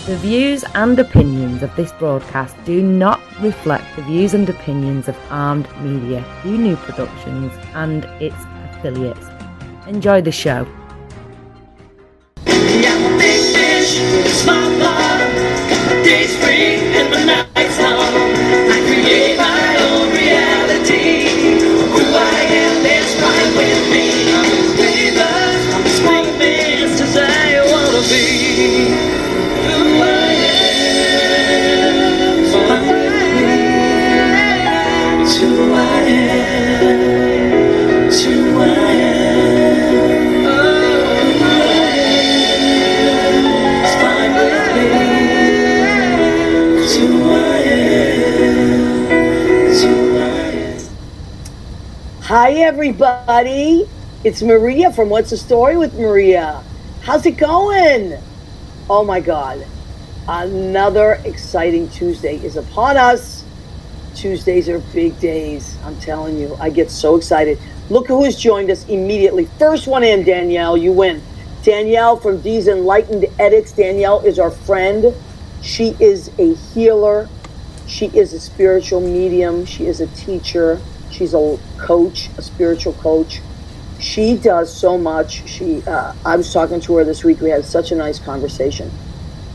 The views and opinions of this broadcast do not reflect the views and opinions of Armed Media, New Productions, and its affiliates. Enjoy the show. Yeah, I'm a big fish with a small pond. Got my days free and my nights long. I create my own reality. Who I am is fine with me. I'm as brave as I'm as famous as I wanna be. Who I am is fine with me. It's who I am. It's who I am. Oh, who I am. It's fine with me. It's who I am. It's who I am. Hi, everybody. It's Maria from What's the Story with Maria. How's it going? Oh, my God. Another exciting Tuesday is upon us. Tuesdays are big days. I'm telling you, I get so excited. Look who has joined us immediately. First one in, Danielle, you win. Danielle from D's Enlightened Edits. Danielle is our friend. She is a healer. She is a spiritual medium. She is a teacher. She's a coach, a spiritual coach. She does so much. I was talking to her this week. We had such a nice conversation.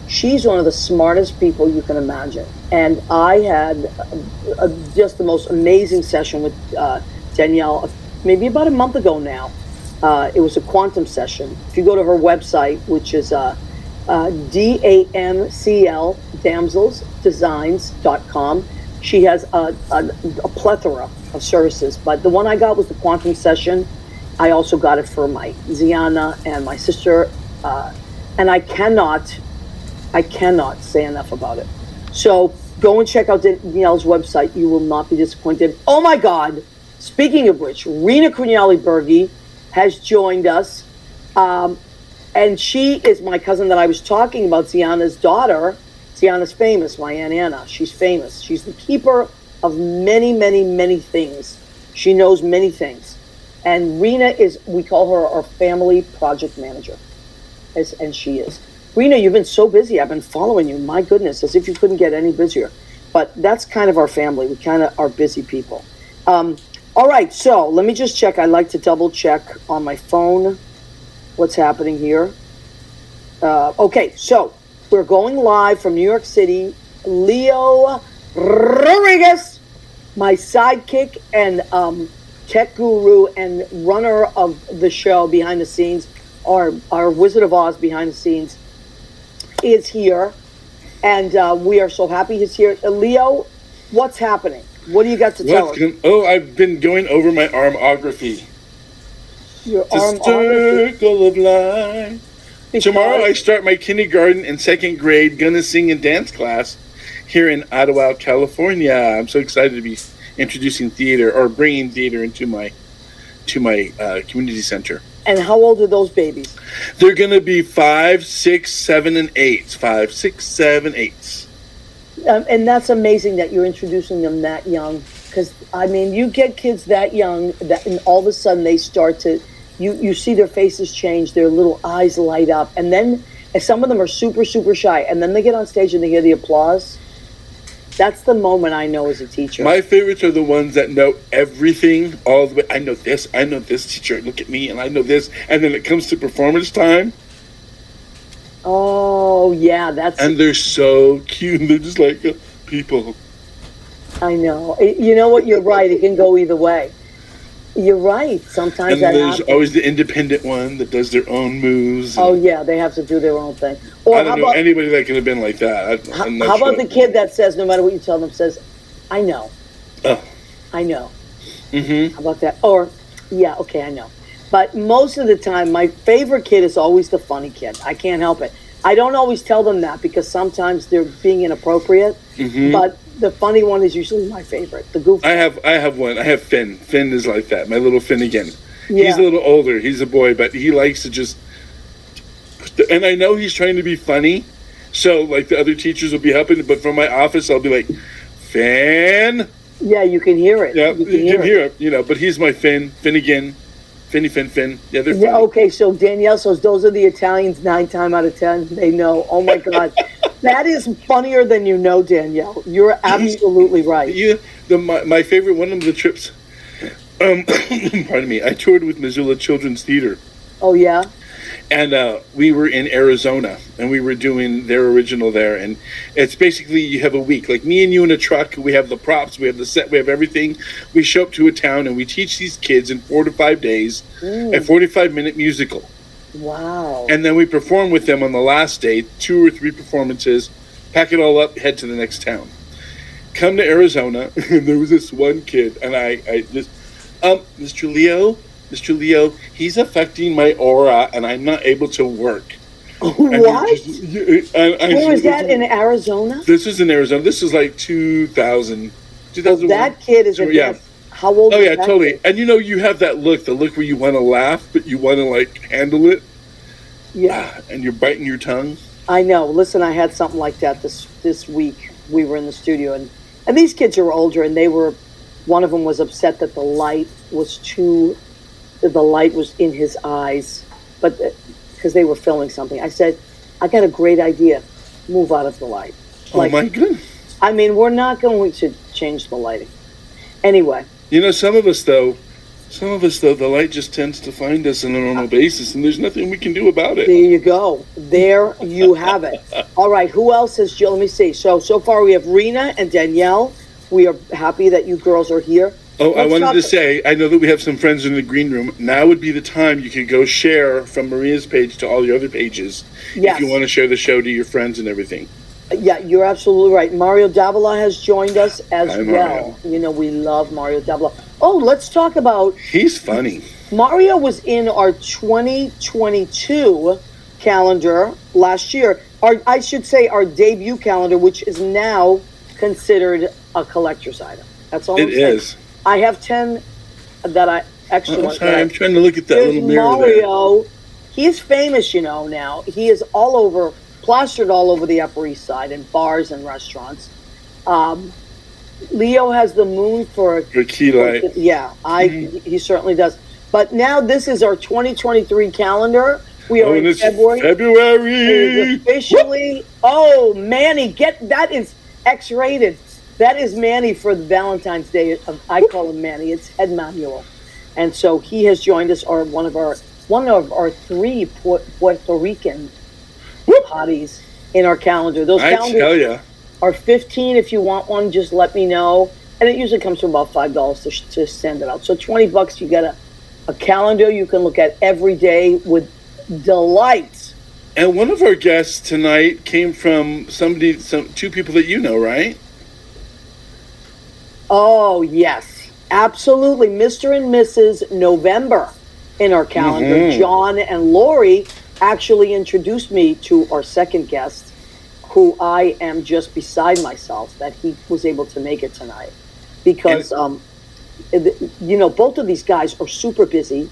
She's one of the smartest people you can imagine. And I had just the most amazing session with Danielle, maybe about a month ago now. It was a quantum session. If you go to her website, which is DAMCL, damselsdesigns.com, she has a plethora of services. But the one I got was the quantum session. I also got it for my Ziana and my sister. And I cannot say enough about it. So go and check out Danielle's website. You will not be disappointed. Oh my God. Speaking of which, Rena Cugnali-Bergi has joined us. And she is my cousin that I was talking about, Ziana's daughter. Ziana's famous, my Aunt Anna. She's famous. She's the keeper of many, many, many things. She knows many things. And Rena is, we call her our family project manager. And she is. Rena, you've been so busy. I've been following you. My goodness, as if you couldn't get any busier. But that's kind of our family. We kind of are busy people. All right, so let me just check. I like to double check on my phone what's happening here. Okay, so we're going live from New York City. Leo Rodriguez, my sidekick and tech guru and runner of the show behind the scenes, our Wizard of Oz behind the scenes, is here. And we are so happy he's here. Leo, what's happening? What do you got to tell us? I've been going over my armography. Your The armography. circle of life. Tomorrow I start my kindergarten and second grade gonna sing and dance class here in Ottawa, California. I'm so excited to be introducing theater or bringing theater into my community center. And how old are those babies? They're gonna be 5, 6, 7, and 8. 5, 6, 7, 8. And that's amazing that you're introducing them that young. Because, I mean, you get kids that young, and all of a sudden they start to, you see their faces change, their little eyes light up. And then, and some of them are super, super shy. And then they get on stage and they hear the applause. That's the moment I know as a teacher. My favorites are the ones that know everything all the way. I know this, teacher, look at me, and I know this. And then it comes to performance time. Oh, yeah, And they're so cute. They're just like people. I know. You know what? You're right. It can go either way. You're right. Sometimes and that there's happens. always the independent one that does their own moves. Oh, yeah. They have to do their own thing. Or I don't know anybody that could have been like that. How about the kid that says, no matter what you tell them, says, I know. Oh. I know. Mm-hmm. How about that? Or, yeah, okay, I know. But most of the time, my favorite kid is always the funny kid. I can't help it. I don't always tell them that because sometimes they're being inappropriate. Mm-hmm. But the funny one is usually my favorite. The goofy. I have one. I have Finn. Finn is like that. My little Finnegan. Yeah. He's a little older. He's a boy, but he likes to just. And I know he's trying to be funny, so like the other teachers will be helping. But from my office, I'll be like, Finn. Yeah, you can hear it. Yeah, you can hear it. You know, but he's my Finnegan. Finn. Yeah, they're funny. Yeah, okay, so Danielle, so those are the Italians 9 times out of 10. They know. Oh my God. That is funnier than you know, Danielle. You're absolutely right. Yeah, my favorite one of the trips. Pardon me. I toured with Missoula Children's Theater. Oh yeah. And we were in Arizona, and we were doing their original there. And it's basically you have a week, like me and you in a truck. We have the props, we have the set, we have everything. We show up to a town, and we teach these kids in 4 to 5 days a 45-minute musical. Wow. And then we perform with them on the last day, 2 or 3 performances, pack it all up, head to the next town. Come to Arizona, and there was this one kid, and I just, Mr. Leo, he's affecting my aura, and I'm not able to work. What? Where was that, in Arizona? This is in Arizona. This is like 2000. That kid is how old is that totally. kid? And you have that look, the look where you want to laugh, but you want to like handle it. Yeah. And you're biting your tongue. I know. Listen, I had something like that this week. We were in the studio, and these kids are older, and one of them was upset that the light was in his eyes, but because they were filming something. I said, I got a great idea. Move out of the light. Oh my goodness. I mean, we're not going to change the lighting. Anyway. Some of us though, the light just tends to find us on a normal basis, and there's nothing we can do about it. There you go. There you have it. All right, who else has Jill? Let me see. So far we have Rena and Danielle. We are happy that you girls are here. Oh, I wanted to say, I know that we have some friends in the green room. Now would be the time you could go share from Maria's page to all the other pages. Yes. If you want to share the show to your friends and everything. Yeah, you're absolutely right. Mario Davila has joined us as Hi, well. Mario. We love Mario Davila. Oh, let's talk about... He's funny. Mario was in our 2022 calendar last year. I should say our debut calendar, which is now considered a collector's item. That's all I'm saying. It is. I have 10 that I actually... I'm trying to look at that little mirror Mario. He's famous, now. He is plastered all over the Upper East Side in bars and restaurants. Leo has the moon for key light. Yeah, he certainly does. But now this is our 2023 calendar. We are in February. February. It is officially. Manny, that is X-rated. That is Manny for the Valentine's Day. I call him Manny. It's Head Manuel, and so he has joined us. One of our 3 Puerto Rican hotties in our calendar. Those calendars, I tell ya, are $15. If you want one, just let me know. And it usually comes to about $5 to send it out. So $20, you get a calendar you can look at every day with delight. And one of our guests tonight came from 2 people that you know, right? Oh, yes. Absolutely. Mr. and Mrs. November in our calendar. Mm-hmm. John and Lori actually introduced me to our second guest, who I am just beside myself that he was able to make it tonight. Because, both of these guys are super busy.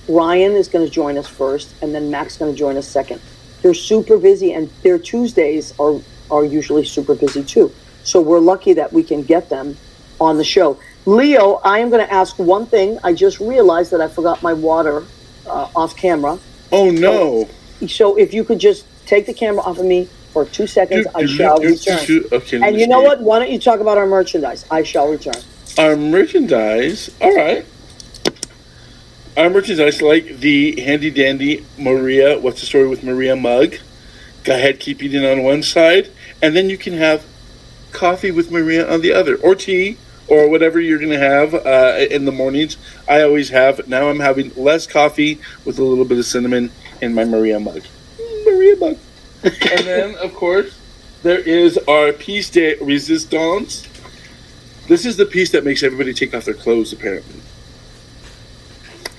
Ryan is going to join us first, and then Mac's going to join us second. They're super busy, and their Tuesdays are usually super busy too. So we're lucky that we can get them on the show. Leo, I am going to ask one thing. I just realized that I forgot my water off camera. Oh, no. So if you could just take the camera off of me for 2 seconds, I shall return. Okay, and you know what? Why don't you talk about our merchandise? I shall return. Our merchandise, all right. Our merchandise, like the handy dandy Maria, What's the Story with Maria mug. Go ahead, keep eating on one side, and then you can have coffee with Maria on the other, or tea, or whatever you're going to have in the mornings. I always have. Now I'm having less coffee with a little bit of cinnamon in my Maria mug. Maria mug. And then, of course, there is our piece de resistance. This is the piece that makes everybody take off their clothes, apparently.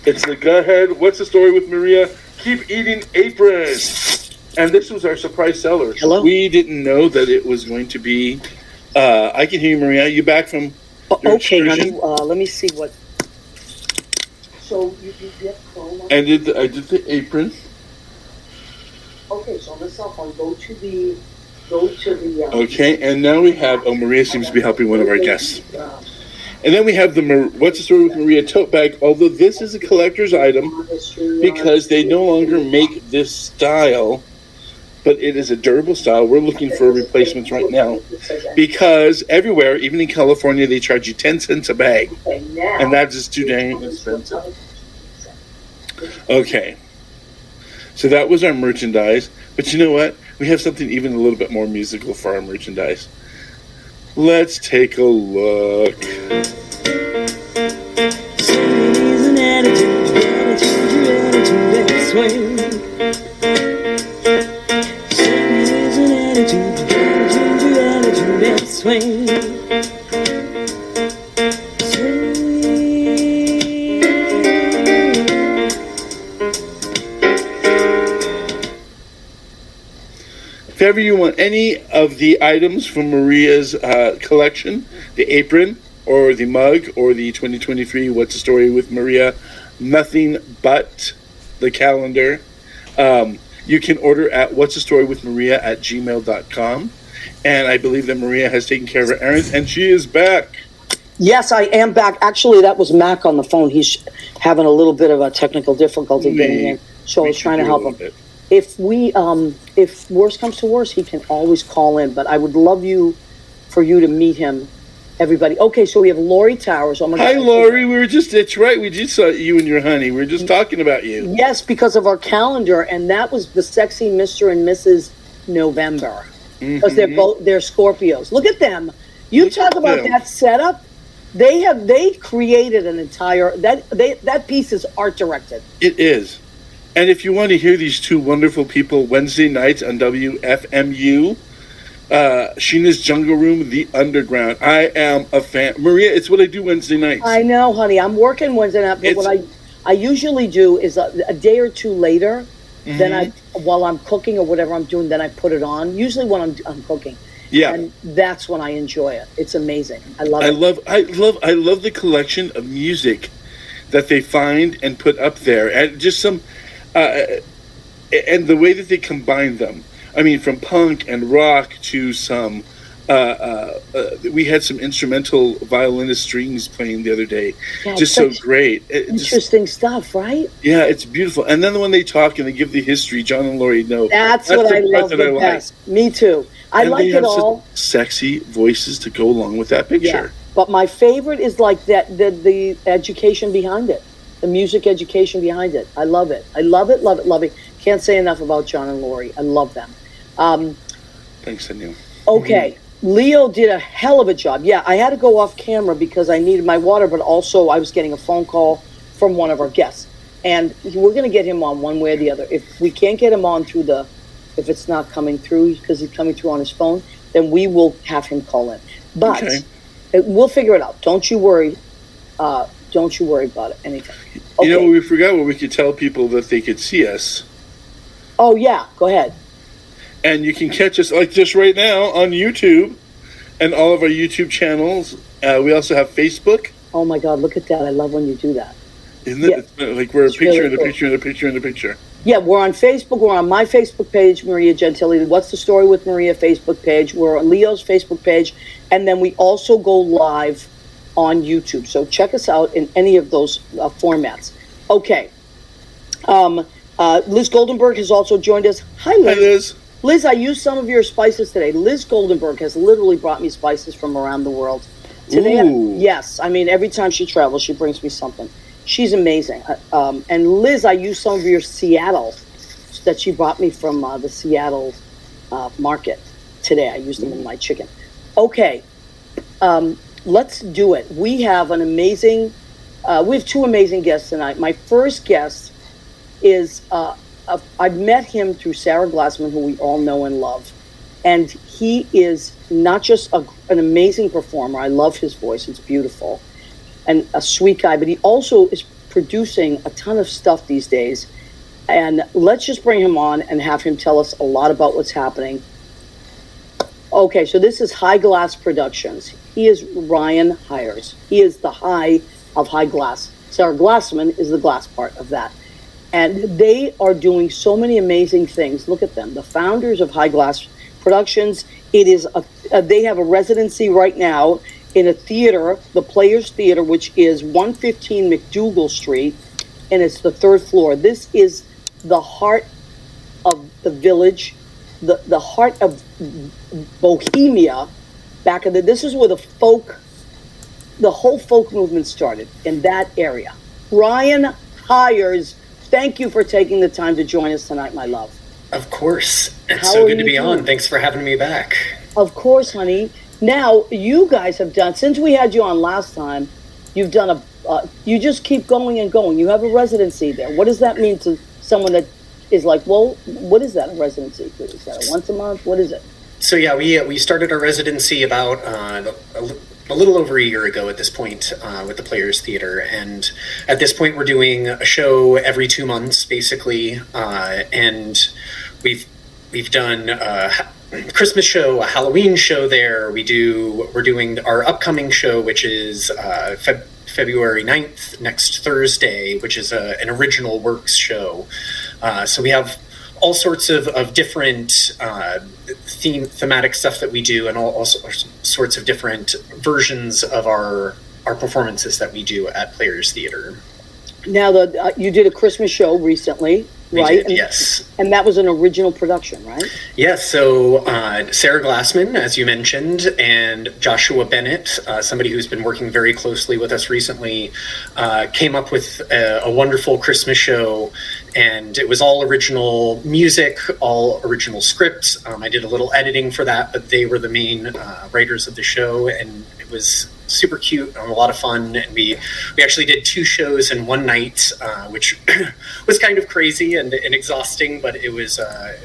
It's the Go Ahead, What's the Story with Maria? Keep Eating Apron. And this was our surprise seller. Hello? We didn't know that it was going to be... I can hear you, Maria. You back from your okay, excursion? honey. Let me see what... So, you get Chrome? I did the apron. Okay, so on the cell phone, go to the... Okay, and now we have... Oh, Maria seems to be helping one of our guests. And then we have the What's the Story with Maria tote bag, although this is a collector's item because they no longer make this style but it is a durable style. We're looking for replacements right now because everywhere, even in California, they charge you 10 cents a bag, and that's just too dang expensive. Okay, so that was our merchandise, but you know what? We have something even a little bit more musical for our merchandise. Let's take a look. If ever you want any of the items from Maria's collection, the apron or the mug or the 2023 What's the Story with Maria, nothing but the calendar, you can order at what'sthestorywithmaria@gmail.com. And I believe that Maria has taken care of her errands, and she is back. Yes, I am back. Actually, that was Mac on the phone. He's having a little bit of a technical difficulty getting in, so I was trying to help him. If worse comes to worse, he can always call in. But I would love for you to meet him, everybody. Okay, so we have Lori Towers. Oh my God. Hi, Lori. That's right. We just saw you and your honey. We were just talking about you. Yes, because of our calendar, and that was the sexy Mr. and Mrs. November. Because they're Scorpios. Look at them. You talk about that setup. They created an entire that piece is art directed. It is. And if you want to hear these two wonderful people Wednesday nights on WFMU, Sheena's Jungle Room, The Underground. I am a fan. Maria, it's what I do Wednesday nights. I know, honey. I'm working Wednesday night, but what I usually do is a day or two later, then while I'm cooking or whatever I'm doing, then I put it on. Usually when I'm cooking. Yeah. And that's when I enjoy it. It's amazing. I love it. I love the collection of music that they find and put up there. And just some and the way that they combine them. I mean, from punk and rock to some we had some instrumental violinist strings playing the other day. Yeah, just so great. Interesting stuff, right? Yeah, it's beautiful. And then when they talk and they give the history, John and Lori know. That's what I love the best. Me too. I like it all. Sexy voices to go along with that picture. Yeah. But my favorite is like that the education behind it. The music education behind it. I love it. I love it, love it, love it. Can't say enough about John and Lori. I love them. Thanks, Daniel. Okay. Leo did a hell of a job. Yeah, I had to go off camera because I needed my water, but also I was getting a phone call from one of our guests. And we're going to get him on one way or the other. If we can't get him on if it's not coming through because he's coming through on his phone, then we will have him call in. But we'll figure it out. Don't you worry. Don't you worry about it. Anything. Okay. You know, we forgot what we could tell people that they could see us. Oh, yeah. Go ahead. And you can catch us like this right now on YouTube and all of our YouTube channels. We also have Facebook. Oh, my God. Look at that. I love when you do that. Isn't it? Yeah. Like we're a picture really and a picture and a picture and a picture. Yeah, we're on Facebook. We're on my Facebook page, Maria Gentili. What's the Story with Maria Facebook page. We're on Leo's Facebook page. And then we also go live on YouTube. So check us out in any of those formats. Okay. Liz Goldenberg has also joined us. Hi, Liz. Hi, Liz. Liz, I used some of your spices today. Liz Goldenberg has literally brought me spices from around the world. Today, yes. I mean, every time she travels, she brings me something. She's amazing. And Liz, I used some of your Seattle that she brought me from the Seattle market today. I used them in my chicken. Okay. Let's do it. We have we have two amazing guests tonight. My first guest is, I've met him through Sarah Glassman, who we all know and love. And he is not just an amazing performer. I love his voice. It's beautiful. And a sweet guy. But he also is producing a ton of stuff these days. And let's just bring him on and have him tell us a lot about what's happening. Okay, so this is High Glass Productions. He is Ryan Hiers. He is the high of High Glass. Sarah Glassman is the glass part of that. And they are doing so many amazing things. Look at them. The founders of High Glass Productions. It is they have a residency right now in a theater, the Players Theater, which is 115 McDougal Street, and it's the third floor. This is the heart of the village. the heart of Bohemia back in this is where the whole folk movement started in that area. Ryan Hiers, thank you for taking the time to join us tonight, my love. Of course. It's so good to be on. Thanks for having me back. Of course, honey. Now, you guys have done, since we had you on last time, you've done you just keep going and going. You have a residency there. What does that mean to someone that is like, well, what is that, a residency? Is that a once a month? What is it? So yeah, we started our residency about a little over a year ago at this point with the Players Theater, and at this point we're doing a show every 2 months basically, and we've done a Christmas show, a Halloween show there. We're doing our upcoming show, which is February 9th, next Thursday, which is an original works show. So we have all sorts of different thematic stuff that we do, and all sorts of different versions of our performances that we do at Players Theater. Now, you did a Christmas show recently, right? Yes. And that was an original production, right? Yes. So Sarah Glassman, as you mentioned, and Joshua Bennett, somebody who's been working very closely with us recently, came up with a wonderful Christmas show, and it was all original music, all original scripts. I did a little editing for that, but they were the main writers of the show, and it was super cute and a lot of fun. And we actually did 2 shows in one night, which was kind of crazy and exhausting, but it was a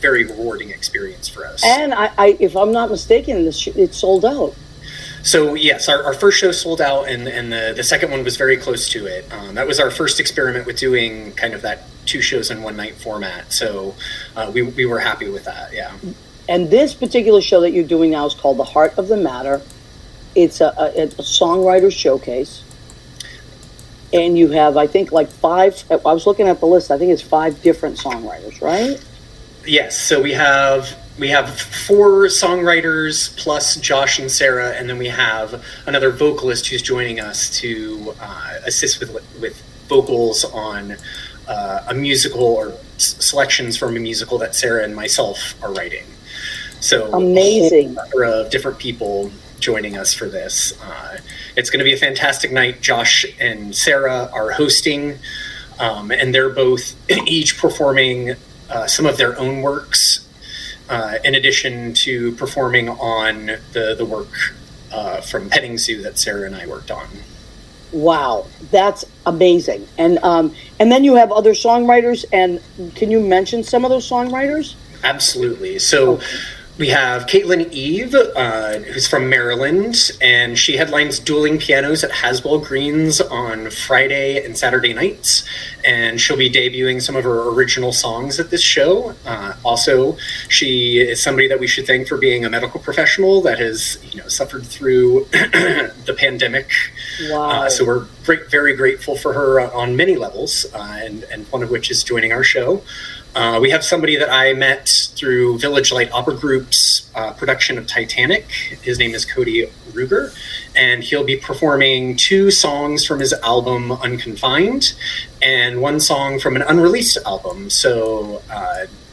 very rewarding experience for us. And I if I'm not mistaken, it sold out. So yes, our first show sold out, and the second one was very close to it. That was our first experiment with doing kind of that 2 shows in one night format. So we were happy with that. Yeah. And this particular show that you're doing now is called The Heart of the Matter. It's a songwriter showcase, and you have, I think, like 5. I was looking at the list. I think it's 5 different songwriters, right? Yes. So we have 4 songwriters plus Josh and Sarah, and then we have another vocalist who's joining us to assist with vocals on a musical or selections from a musical that Sarah and myself are writing. So amazing. A number of different people joining us for this. It's going to be a fantastic night. Josh and Sarah are hosting, and they're both each performing some of their own works, in addition to performing on the work from Petting Zoo that Sarah and I worked on. Wow, that's amazing. And then you have other songwriters, and can you mention some of those songwriters? Absolutely. So we have Caitlin Eve, who's from Maryland, and she headlines Dueling Pianos at Haswell Greens on Friday and Saturday nights, and she'll be debuting some of her original songs at this show. Also, she is somebody that we should thank for being a medical professional that has, suffered through the pandemic. Wow. So we're very grateful for her on many levels, and one of which is joining our show. We have somebody that I met through Village Light Opera Group's production of Titanic. His name is Cody Ruger, and he'll be performing 2 songs from his album Unconfined and 1 song from an unreleased album. So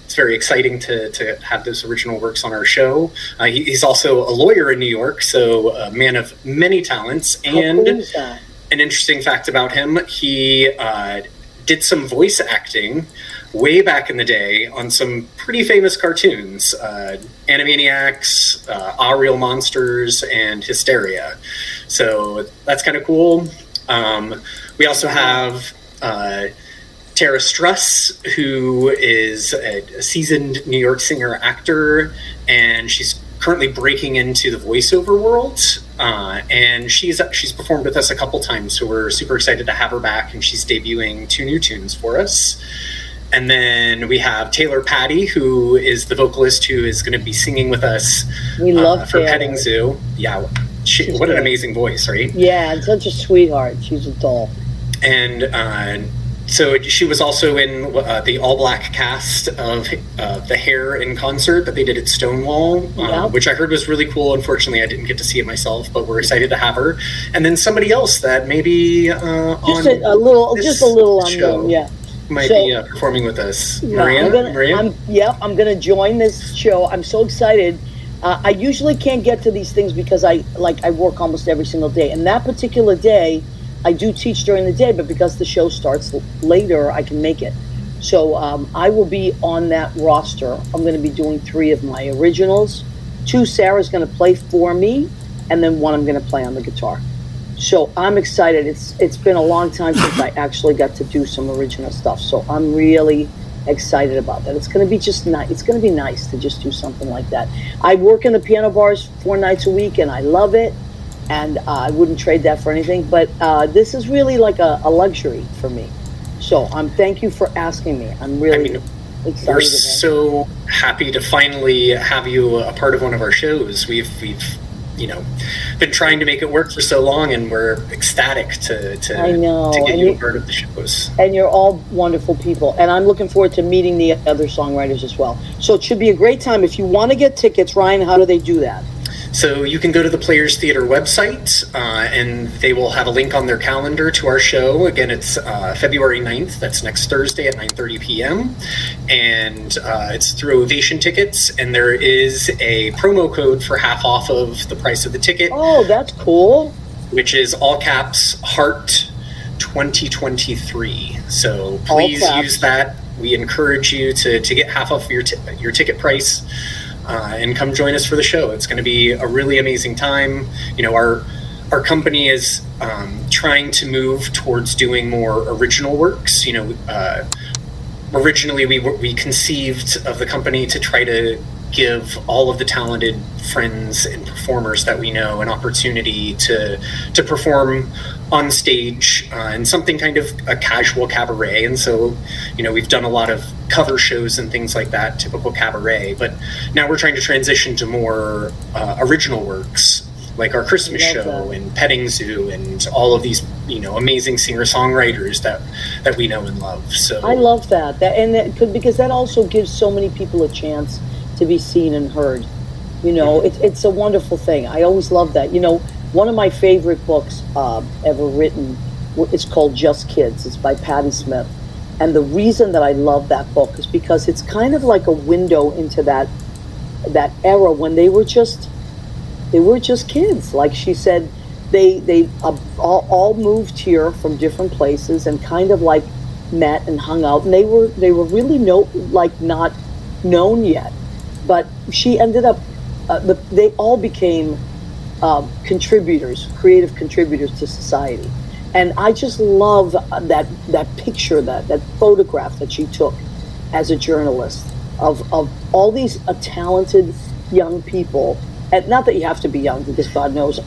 it's very exciting to have those original works on our show. He's also a lawyer in New York, so a man of many talents. And an interesting fact about him, he did some voice acting way back in the day on some pretty famous cartoons, Animaniacs, Real Monsters, and Hysteria. So that's kind of cool. We also have Tara Struss, who is a seasoned New York singer-actor, and she's currently breaking into the voiceover world. And she's performed with us a couple times, so we're super excited to have her back, and she's debuting 2 new tunes for us. And then we have Taylor Patty, who is the vocalist who is going to be singing with us we love for Taylor. Petting Zoo. Yeah, what an amazing voice, right? Yeah, and such a sweetheart. She's a doll. And so she was also in the all-black cast of the Hair in concert that they did at Stonewall, which I heard was really cool. Unfortunately, I didn't get to see it myself, but we're excited to have her. And then somebody else that maybe just a little unknown, yeah. might be performing with us. Maria? I'm gonna join this show. I'm so excited. I usually can't get to these things because I work almost every single day. And that particular day, I do teach during the day, but because the show starts later, I can make it. So I will be on that roster. I'm going to be doing 3 of my originals. 2 Sarah's going to play for me, and then 1 I'm going to play on the guitar. So I'm excited. It's been a long time since I actually got to do some original stuff. So I'm really excited about that. It's going to be just nice. It's going to be nice to just do something like that. I work in the piano bars 4 nights a week, and I love it. And I wouldn't trade that for anything. But this is really like a luxury for me. So thank you for asking me. I'm really excited. We're so happy to finally have you a part of one of our shows. We've been trying to make it work for so long, and we're ecstatic to get you a part of the shows. And you're all wonderful people, and I'm looking forward to meeting the other songwriters as well. So it should be a great time. If you want to get tickets, Ryan, how do they do that? So you can go to the Players Theatre website, and they will have a link on their calendar to our show. Again, it's February 9th. That's next Thursday at 9:30 p.m. And it's through Ovation Tickets, and there is a promo code for half off of the price of the ticket. Oh, that's cool. Which is all caps Heart 2023. So please use that. We encourage you to get half off your ticket price. And come join us for the show. It's going to be a really amazing time. Our company is trying to move towards doing more original works. Originally we conceived of the company to try to give all of the talented friends and performers that we know an opportunity to perform on stage in something kind of a casual cabaret. And so, we've done a lot of cover shows and things like that, typical cabaret, but now we're trying to transition to more original works, like our Christmas show and Petting Zoo and all of these, amazing singer-songwriters that we know and love. So I love that because that also gives so many people a chance to be seen and heard. It's a wonderful thing. I always love that. One of my favorite books ever written is called Just Kids. It's by Patti Smith. And the reason that I love that book is because it's kind of like a window into that era when they were just kids. Like she said, they all moved here from different places and kind of like met and hung out. And they were really not known yet. But she ended up, they all became creative contributors to society. And I just love that picture, that photograph that she took as a journalist of all these talented young people. And not that you have to be young, because God knows,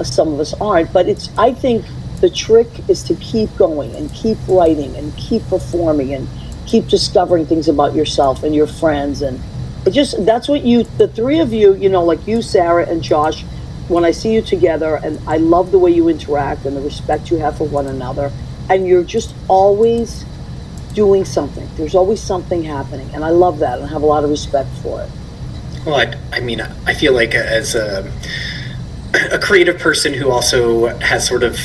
some of us aren't. But I think the trick is to keep going and keep writing and keep performing and keep discovering things about yourself and your friends. And that's what the 3 of you, like you, Sarah, and Josh, when I see you together, and I love the way you interact and the respect you have for one another, and you're just always doing something. There's always something happening, and I love that, and I have a lot of respect for it. Well, I feel like as a creative person who also has sort of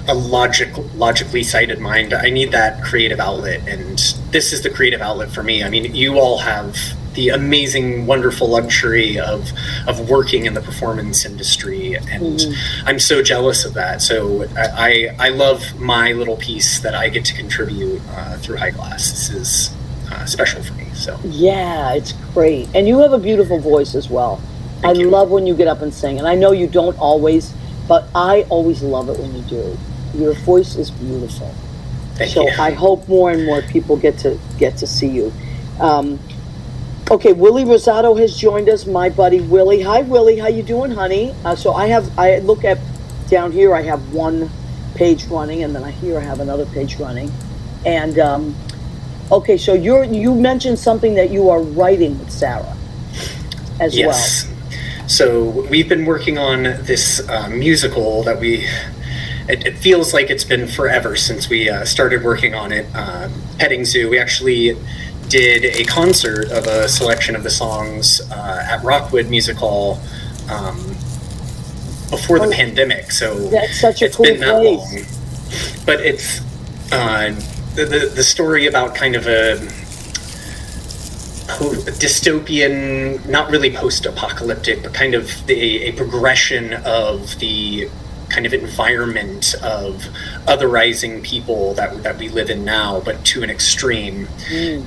a logically sighted mind, I need that creative outlet, and this is the creative outlet for me. You all have the amazing, wonderful luxury of working in the performance industry, and I'm so jealous of that. So I love my little piece that I get to contribute through High Glass. This is special for me. So yeah, it's great, and you have a beautiful voice as well. Thank you. Love when you get up and sing, and I know you don't always, but I always love it when you do. Your voice is beautiful. Thank you. I hope more and more people get to see you. Okay, Willie Rosado has joined us, my buddy Willie. Hi, Willie. How you doing, honey? So I look at down here. I have one page running, and then here I have another page running. And okay, so you mentioned something that you are writing with Sarah as well. Yes. So we've been working on this musical that it feels like it's been forever since we started working on it. Petting Zoo. We actually did a concert of a selection of the songs at Rockwood Music Hall before the pandemic. So that's such a it's cool been that place. long. But it's the story about kind of a dystopian, not really post-apocalyptic, but kind of a progression of the kind of environment of otherizing people that we live in now, but to an extreme.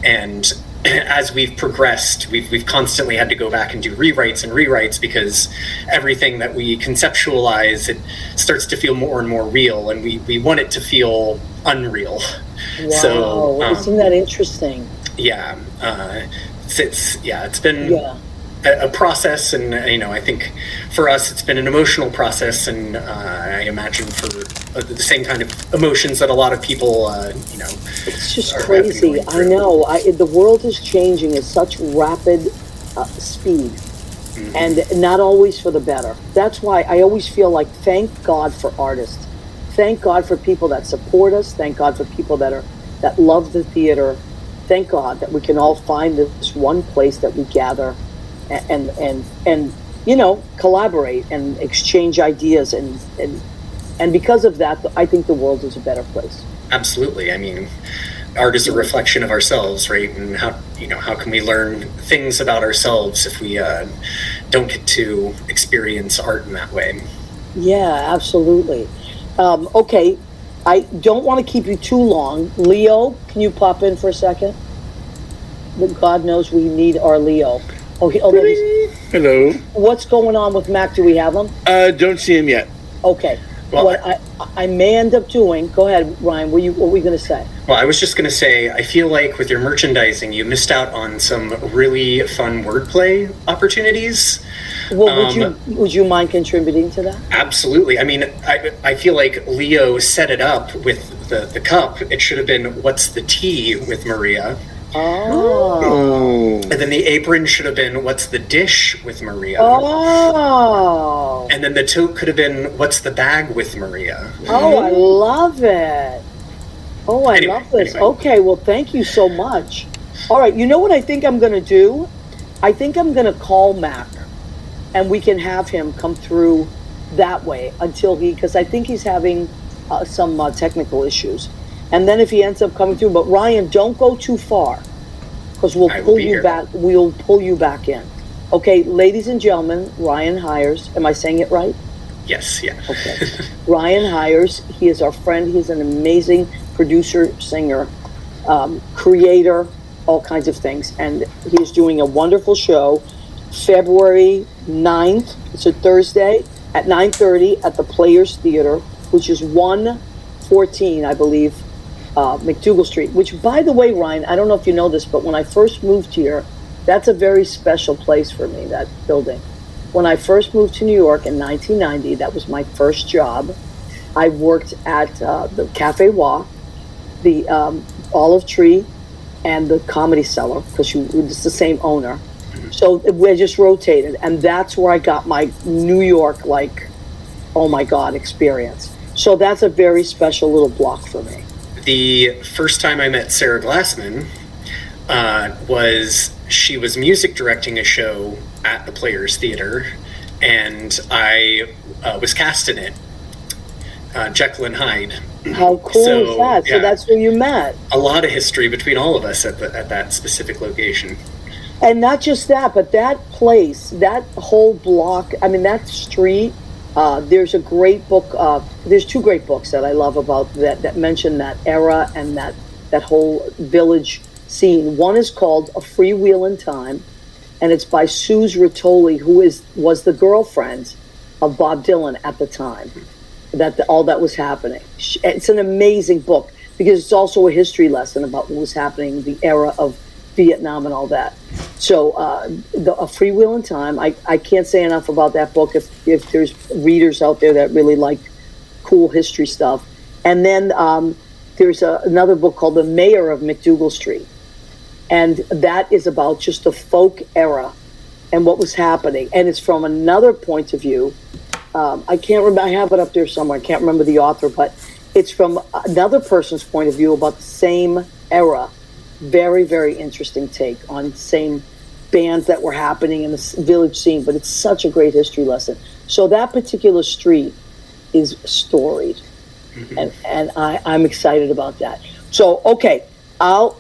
And as we've progressed, we've constantly had to go back and do rewrites because everything that we conceptualize, it starts to feel more and more real, and we want it to feel unreal. Wow, so isn't that interesting? Yeah, it's been a process, and I think for us it's been an emotional process, and I imagine for the same kind of emotions that a lot of people it's just crazy. I know the world is changing at such rapid speed, and not always for the better. That's why I always feel like, thank God for artists, thank God for people that support us, thank God for people that love the theater. Thank God that we can all find this one place that we gather and collaborate and exchange ideas, and because of that, I think the world is a better place. Absolutely. I mean, art is a reflection of ourselves, right? And how can we learn things about ourselves if we don't get to experience art in that way? Yeah, absolutely. Okay, I don't want to keep you too long. Leo, can you pop in for a second? God knows we need our Leo. Hello. What's going on with Mac? Do we have him? Don't see him yet. Okay. What I may end up doing, go ahead, Ryan, what were we going to say? Well, I was just going to say, I feel like with your merchandising, you missed out on some really fun wordplay opportunities. Well, would you mind contributing to that? Absolutely. I mean, I feel like Leo set it up with the cup. It should have been, what's the tea with Maria? Oh. And then the apron should have been, what's the dish with Maria? Oh. And then the tote could have been, what's the bag with Maria? Oh, I love it. Oh, I love this. Anyway. Okay, well, thank you so much. All right, you know what I think I'm going to do? I think I'm going to call Mac, and we can have him come through that way because I think he's having some technical issues. And then if he ends up coming through, but Ryan, don't go too far, because we'll pull you back. We'll pull you back in. Okay, ladies and gentlemen, Ryan Hiers. Am I saying it right? Yes. Yeah. Okay. Ryan Hiers. He is our friend. He's an amazing producer, singer, creator, all kinds of things, and he is doing a wonderful show, February 9th. It's a Thursday at 9:30 at the Players Theater, which is 114, I believe. McDougal Street, which, by the way, Ryan, I don't know if you know this, but when I first moved here, that's a very special place for me, that building. When I first moved to New York in 1990, that was my first job. I worked at the Cafe Wa, the Olive Tree, and the Comedy Cellar, because it's the same owner. So we just rotated, and that's where I got my New York, oh my God, experience. So that's a very special little block for me. The first time I met Sarah Glassman she was music directing a show at the Players Theater, and I was cast in it, Jekyll and Hyde. How cool is that? So that's where you met. A lot of history between all of us at that specific location. And not just that, but that place, that whole block, I mean, that street, there's a great book, there's two great books that I love about that mention that era and that whole village scene. One is called A Freewheelin' Time, and it's by Suze Ritoli, who was the girlfriend of Bob Dylan at the time all that was happening. It's an amazing book because it's also a history lesson about what was happening, the era of Vietnam and all that. So A Freewheelin' Time, I can't say enough about that book if there's readers out there that really like cool history stuff. And then there's another book called The Mayor of McDougal Street. And that is about just the folk era and what was happening. And it's from another point of view. I can't remember, I have it up there somewhere. I can't remember the author, but it's from another person's point of view about the same era. Very, very interesting take on same bands that were happening in the village scene, but it's such a great history lesson. So that particular street is storied, and I'm excited about that. So, okay,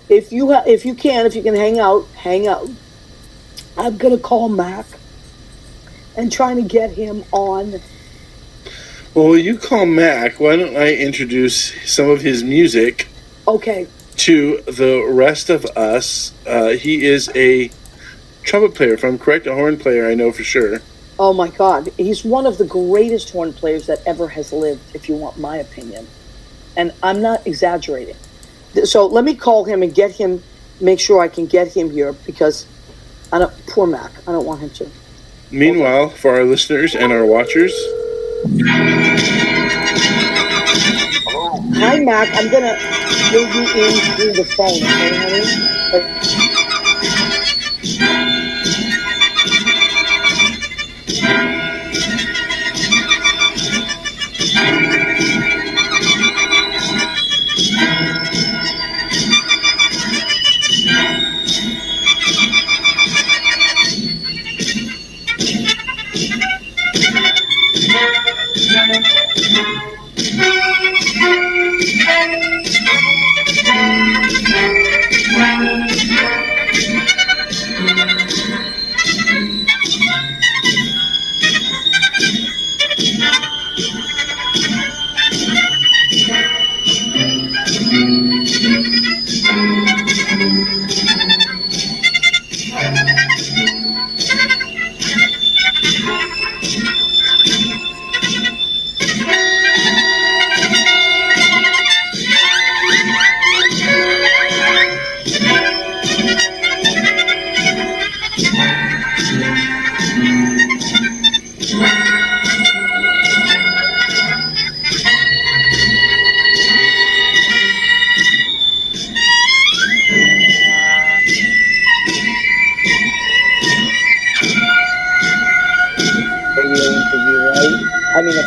if you can hang out. I'm gonna call Mac and trying to get him on. Well, you call Mac. Why don't I introduce some of his music? Okay. To the rest of us. He is a trumpet player, if I'm correct, a horn player, I know for sure. Oh my God, he's one of the greatest horn players that ever has lived, if you want my opinion. And I'm not exaggerating. So let me call him and get him, make sure I can get him here, because poor Mac, I don't want him to. Meanwhile, for our listeners and our watchers. Hi, Mac, I'm going to bring you in through the phone, okay, honey?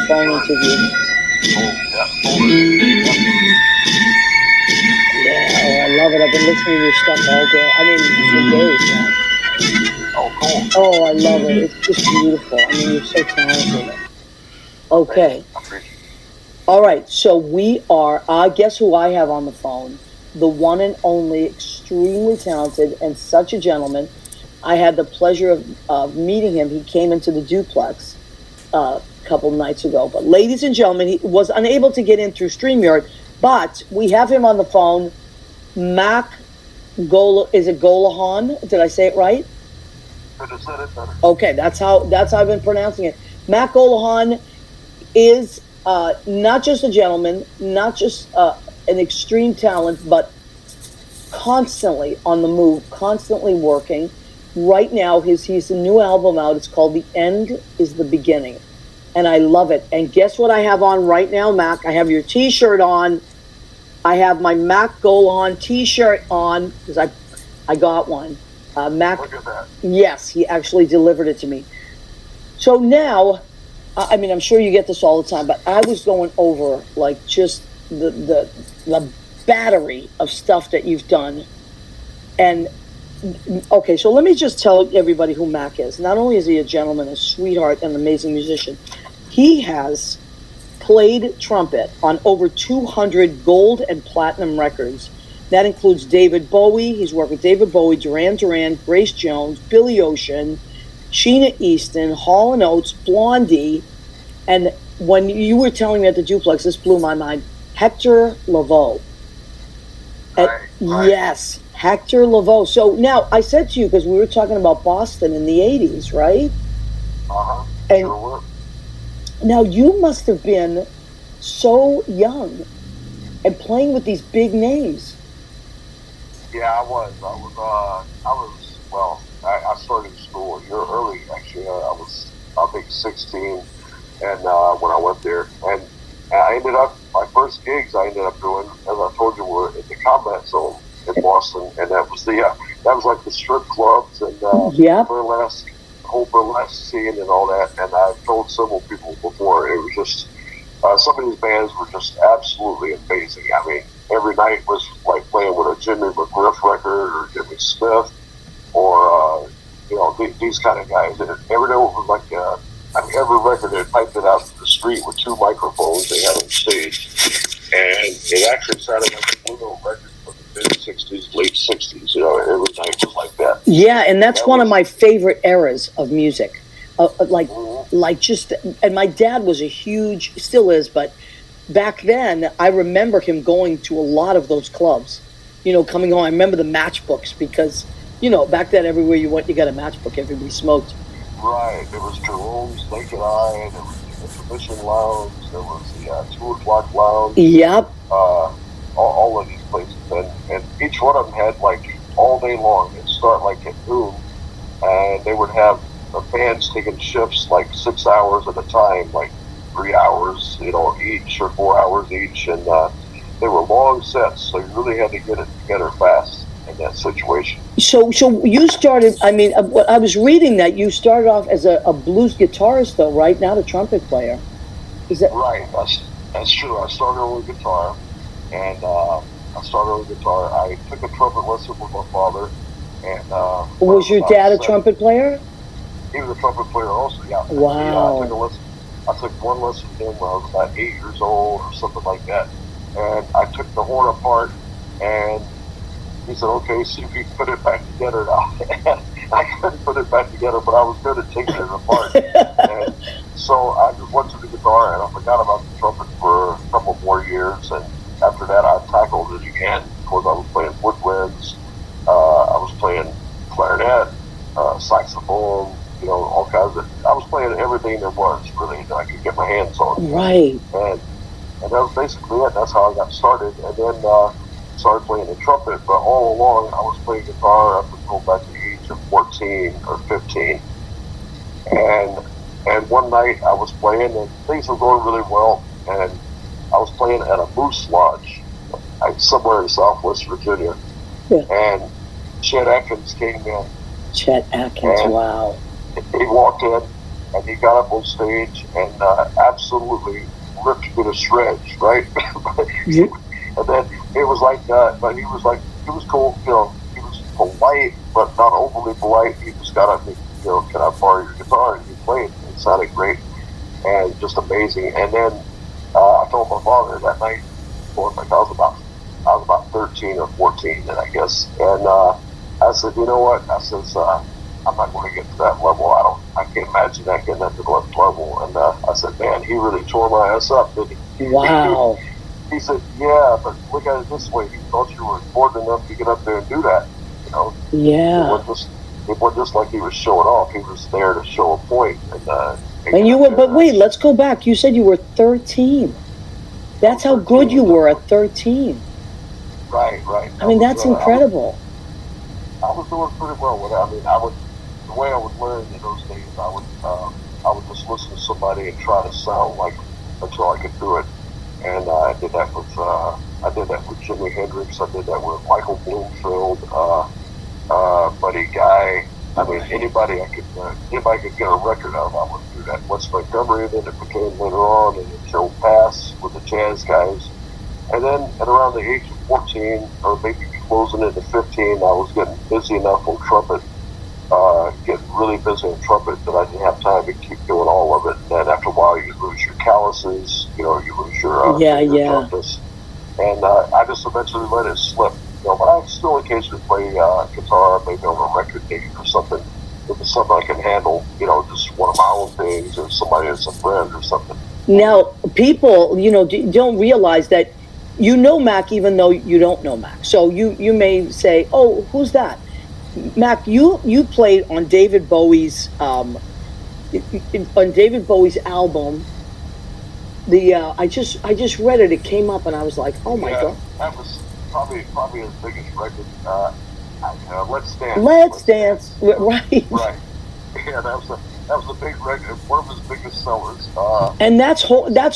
Phone interview. Yeah, I love it. I've been listening to your stuff all day. I mean, for days now. Oh, cool. Oh, I love it. It's just beautiful. I mean, you're so talented. Okay. All right. So we are, guess who I have on the phone? The one and only, extremely talented and such a gentleman. I had the pleasure of meeting him. He came into the duplex a couple nights ago. But ladies and gentlemen, he was unable to get in through StreamYard, but we have him on the phone. Mac is it Gollehon? Did I say it right? Okay, that's how I've been pronouncing it. Mac Gollehon is not just a gentleman, not just an extreme talent, but constantly on the move, constantly working. Right now, he's a new album out. It's called The End is the Beginning. And I love it. And guess what I have on right now, Mac? I have your T-shirt on. I have my Mac Gollehon T-shirt on because I got one. Mac. Look at that. Yes, he actually delivered it to me. So now, I mean, I'm sure you get this all the time, but I was going over like just the battery of stuff that you've done. And okay, so let me just tell everybody who Mac is. Not only is he a gentleman, a sweetheart, and an amazing musician, he has played trumpet on over 200 gold and platinum records. That includes David Bowie. He's worked with David Bowie, Duran Duran, Grace Jones, Billy Ocean, Sheena Easton, Hall & Oates, Blondie. And when you were telling me at the duplex, this blew my mind. Hector Lavoe. Right. Yes, Hector Lavoe. So now I said to you, because we were talking about Boston in the 80s, right? Uh-huh. And Sure were. now you must have been so young and playing with these big names. Yeah, I was. I started school a year early, actually. I think, 16, and when I went there. And I ended up, my first gigs I ended up doing, as I told you, were in the Combat Zone in Boston. And that was like the strip clubs and burlesque, whole burlesque scene and all that. And I've told several people before, it was just, some of these bands were just absolutely amazing. I mean, every night was like playing with a Jimmy McGriff record or Jimmy Smith or, these kind of guys. And every day was like, every record they piped it out to the street with 2 microphones they had on stage. And it actually sounded like a Blue Note record. '60s. You know, every night was like that. Yeah, and that's one of my favorite eras of music. Like just, and my dad was a huge, still is, but back then I remember him going to a lot of those clubs. You know, coming home. I remember the matchbooks because, you know, back then everywhere you went, you got a matchbook. Everybody smoked. Right. There was Jerome's Naked Eye. There was the Intermission Lounge. There was the 2 O'Clock Lounge. Yep. All of these places, and each one of them had like all day long. It'd start like at noon, and they would have the bands taking shifts like 6 hours at a time, like 3 hours, you know, each or 4 hours each, and they were long sets, so you really had to get it together fast in that situation. So you started. I mean, I was reading that you started off as a blues guitarist, though, right? Not a trumpet player. Is that right? That's true. I started with guitar, and I took a trumpet lesson with my father. And was your dad a trumpet player? He was a trumpet player also. Yeah. Wow. I took one lesson with him when I was about 8 years old or something like that. And I took the horn apart, and he said, "Okay, see if you can put it back together now." I couldn't put it back together, but I was good at taking it apart. And so I just went to the guitar, and I forgot about the trumpet for a couple more years. And after that, I tackled it again. Of course, I was playing woodwinds. I was playing clarinet, saxophone, you know, all kinds of. I was playing everything there was really that I could get my hands on. Right. And that was basically it. That's how I got started. And then started playing the trumpet. But all along, I was playing guitar up until about the age of 14 or 15. And one night I was playing, and things were going really well. And I was playing at a moose lodge, somewhere in Southwest Virginia. Yeah. And Chet Atkins came in. Chet Atkins, wow. He walked in, and he got up on stage and absolutely ripped me to shreds, right? And then it was like, but he was cool, you know, he was polite, but not overly polite. He just got up and, you know, "Can I borrow your guitar?" And he played. It sounded great and just amazing. And then I told my father that night, like I was about 13 or 14 then, I guess. And I said, "You know what?" I says, "I'm not going to get to that level. I can't imagine that getting up to that level." And I said, "Man, he really tore my ass up, didn't he?" Wow. He said, "Yeah, but look at it this way. He thought you were important enough to get up there and do that, you know?" Yeah. It wasn't just like he was showing off. He was there to show a point. And you were, but wait, let's go back. You said you were 13. That's how good you were at 13. Right. I mean, that's incredible. I was doing pretty well with it. I mean, the way I would learn in those days, I would just listen to somebody and try to sound like them until I could do it. And I did that with Jimi Hendrix. I did that with Michael Bloomfield, Buddy Guy. I mean, anybody could get a record out of, I would do that. Wes Montgomery, then it became later on, and then Joe Pass with the jazz guys. And then at around the age of 14, or maybe closing into 15, I was getting busy enough on trumpet, getting really busy on trumpet that I didn't have time to keep doing all of it. And then after a while, you lose your calluses, you know, you lose your toughness. And I just eventually let it slip. You know, but I still occasionally play guitar, maybe on a record date or something. If it's something I can handle, you know, just one of my own things, or somebody that's a friend or something. Now, people, you know, don't realize that you know Mac even though you don't know Mac. So you may say, "Oh, who's that?" Mac, you played on David Bowie's album. I just read it. It came up and I was like, "Oh my God!" That was probably his biggest record. Let's Dance. Let's Dance. Right. Right. Yeah, that was a big record. One of his biggest sellers. And that's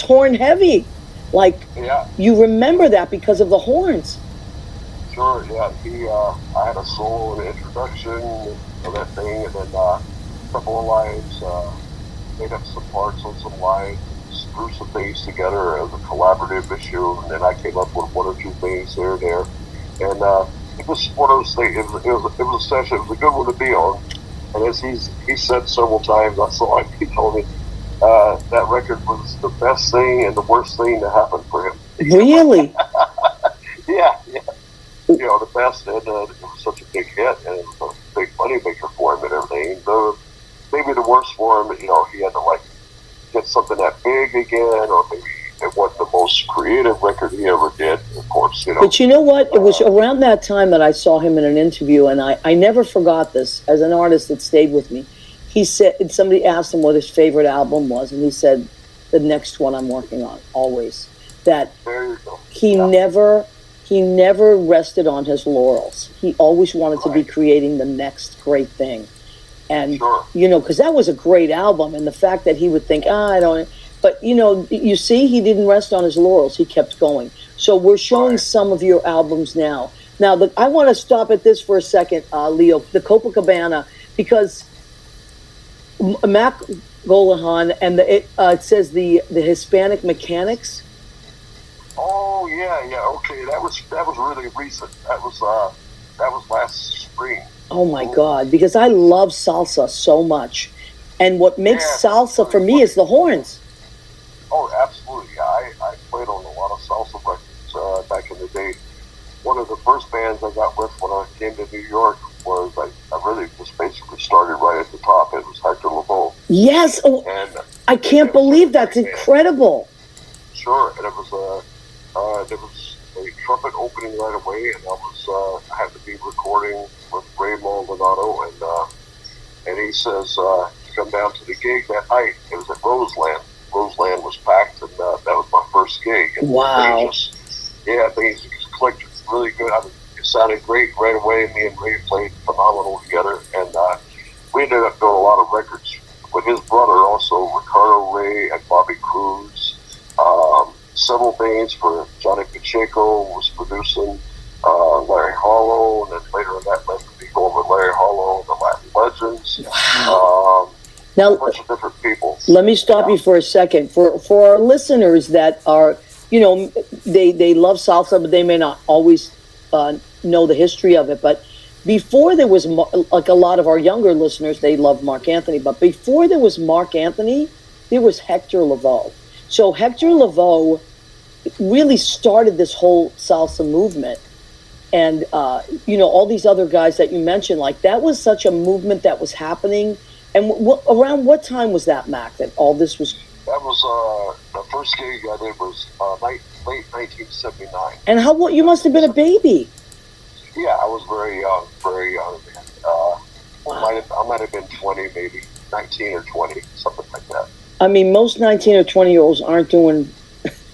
horn heavy. Like, yeah. You remember that because of the horns. Sure, yeah. I had a solo and an introduction of that thing, and then a couple of lines, made up some parts on some lines, threw some things together as a collaborative issue, and then I came up with one or two things here and there. And it was one of those things. It was a session. It was a good one to be on. And as he said several times, I saw him. He told me that record was the best thing and the worst thing to happen for him. Really? Yeah. the best, and it was such a big hit, and it was a big money maker for him and everything. Maybe the worst for him, he had to like get something that big again, or maybe it wasn't the most creative record he ever did, of course. But you know what? It was around that time that I saw him in an interview, and I never forgot this. As an artist, it stayed with me. He said, somebody asked him what his favorite album was, and he said, the next one I'm working on, always. That he never rested on his laurels. He always wanted to be creating the next great thing. And, because that was a great album, and the fact that he would think, I don't... But, you see, he didn't rest on his laurels. He kept going. So we're showing some of your albums now. Now, I want to stop at this for a second, Leo, the Copacabana, because Mac Gollehon, and it says the Hispanic Mechanics. Oh, yeah, okay. That was really recent. That was last spring. Oh, my God, because I love salsa so much. And what makes salsa for me is the horns. Oh, absolutely. I played on a lot of salsa records back in the day. One of the first bands I got with when I came to New York was, I really just basically started right at the top. It was Hector Lavoe. Yes. Oh, and I can't believe that's incredible. Sure. And there was a trumpet opening right away, and I had to be recording with Ray Maldonado, and he says, come down to the gig that night. It was at Roseland. Roseland was packed, and that was my first gig. And wow. Things just clicked really good. It sounded great right away. Me and Ray played phenomenal together, and we ended up doing a lot of records with his brother also, Ricardo Ray and Bobby Cruz. Several things for Johnny Pacheco was producing, Larry Hollow, and then later in that led to me going with Larry Hollow and the Latin Legends. Wow. Now, a bunch of different people. Let me stop you for a second. For our listeners that are, they love salsa, but they may not always know the history of it. But before there was, like a lot of our younger listeners, they love Mark Anthony. But before there was Mark Anthony, there was Hector Lavoe. So Hector Lavoe really started this whole salsa movement. And, all these other guys that you mentioned, like that was such a movement that was happening. And around what time was that, Mac, that all this was? That was, the first gig I did was late 1979. And you must have been a baby. Yeah, I was very young, man. Wow. I might have been 20, maybe 19 or 20, something like that. I mean, most 19 or 20-year-olds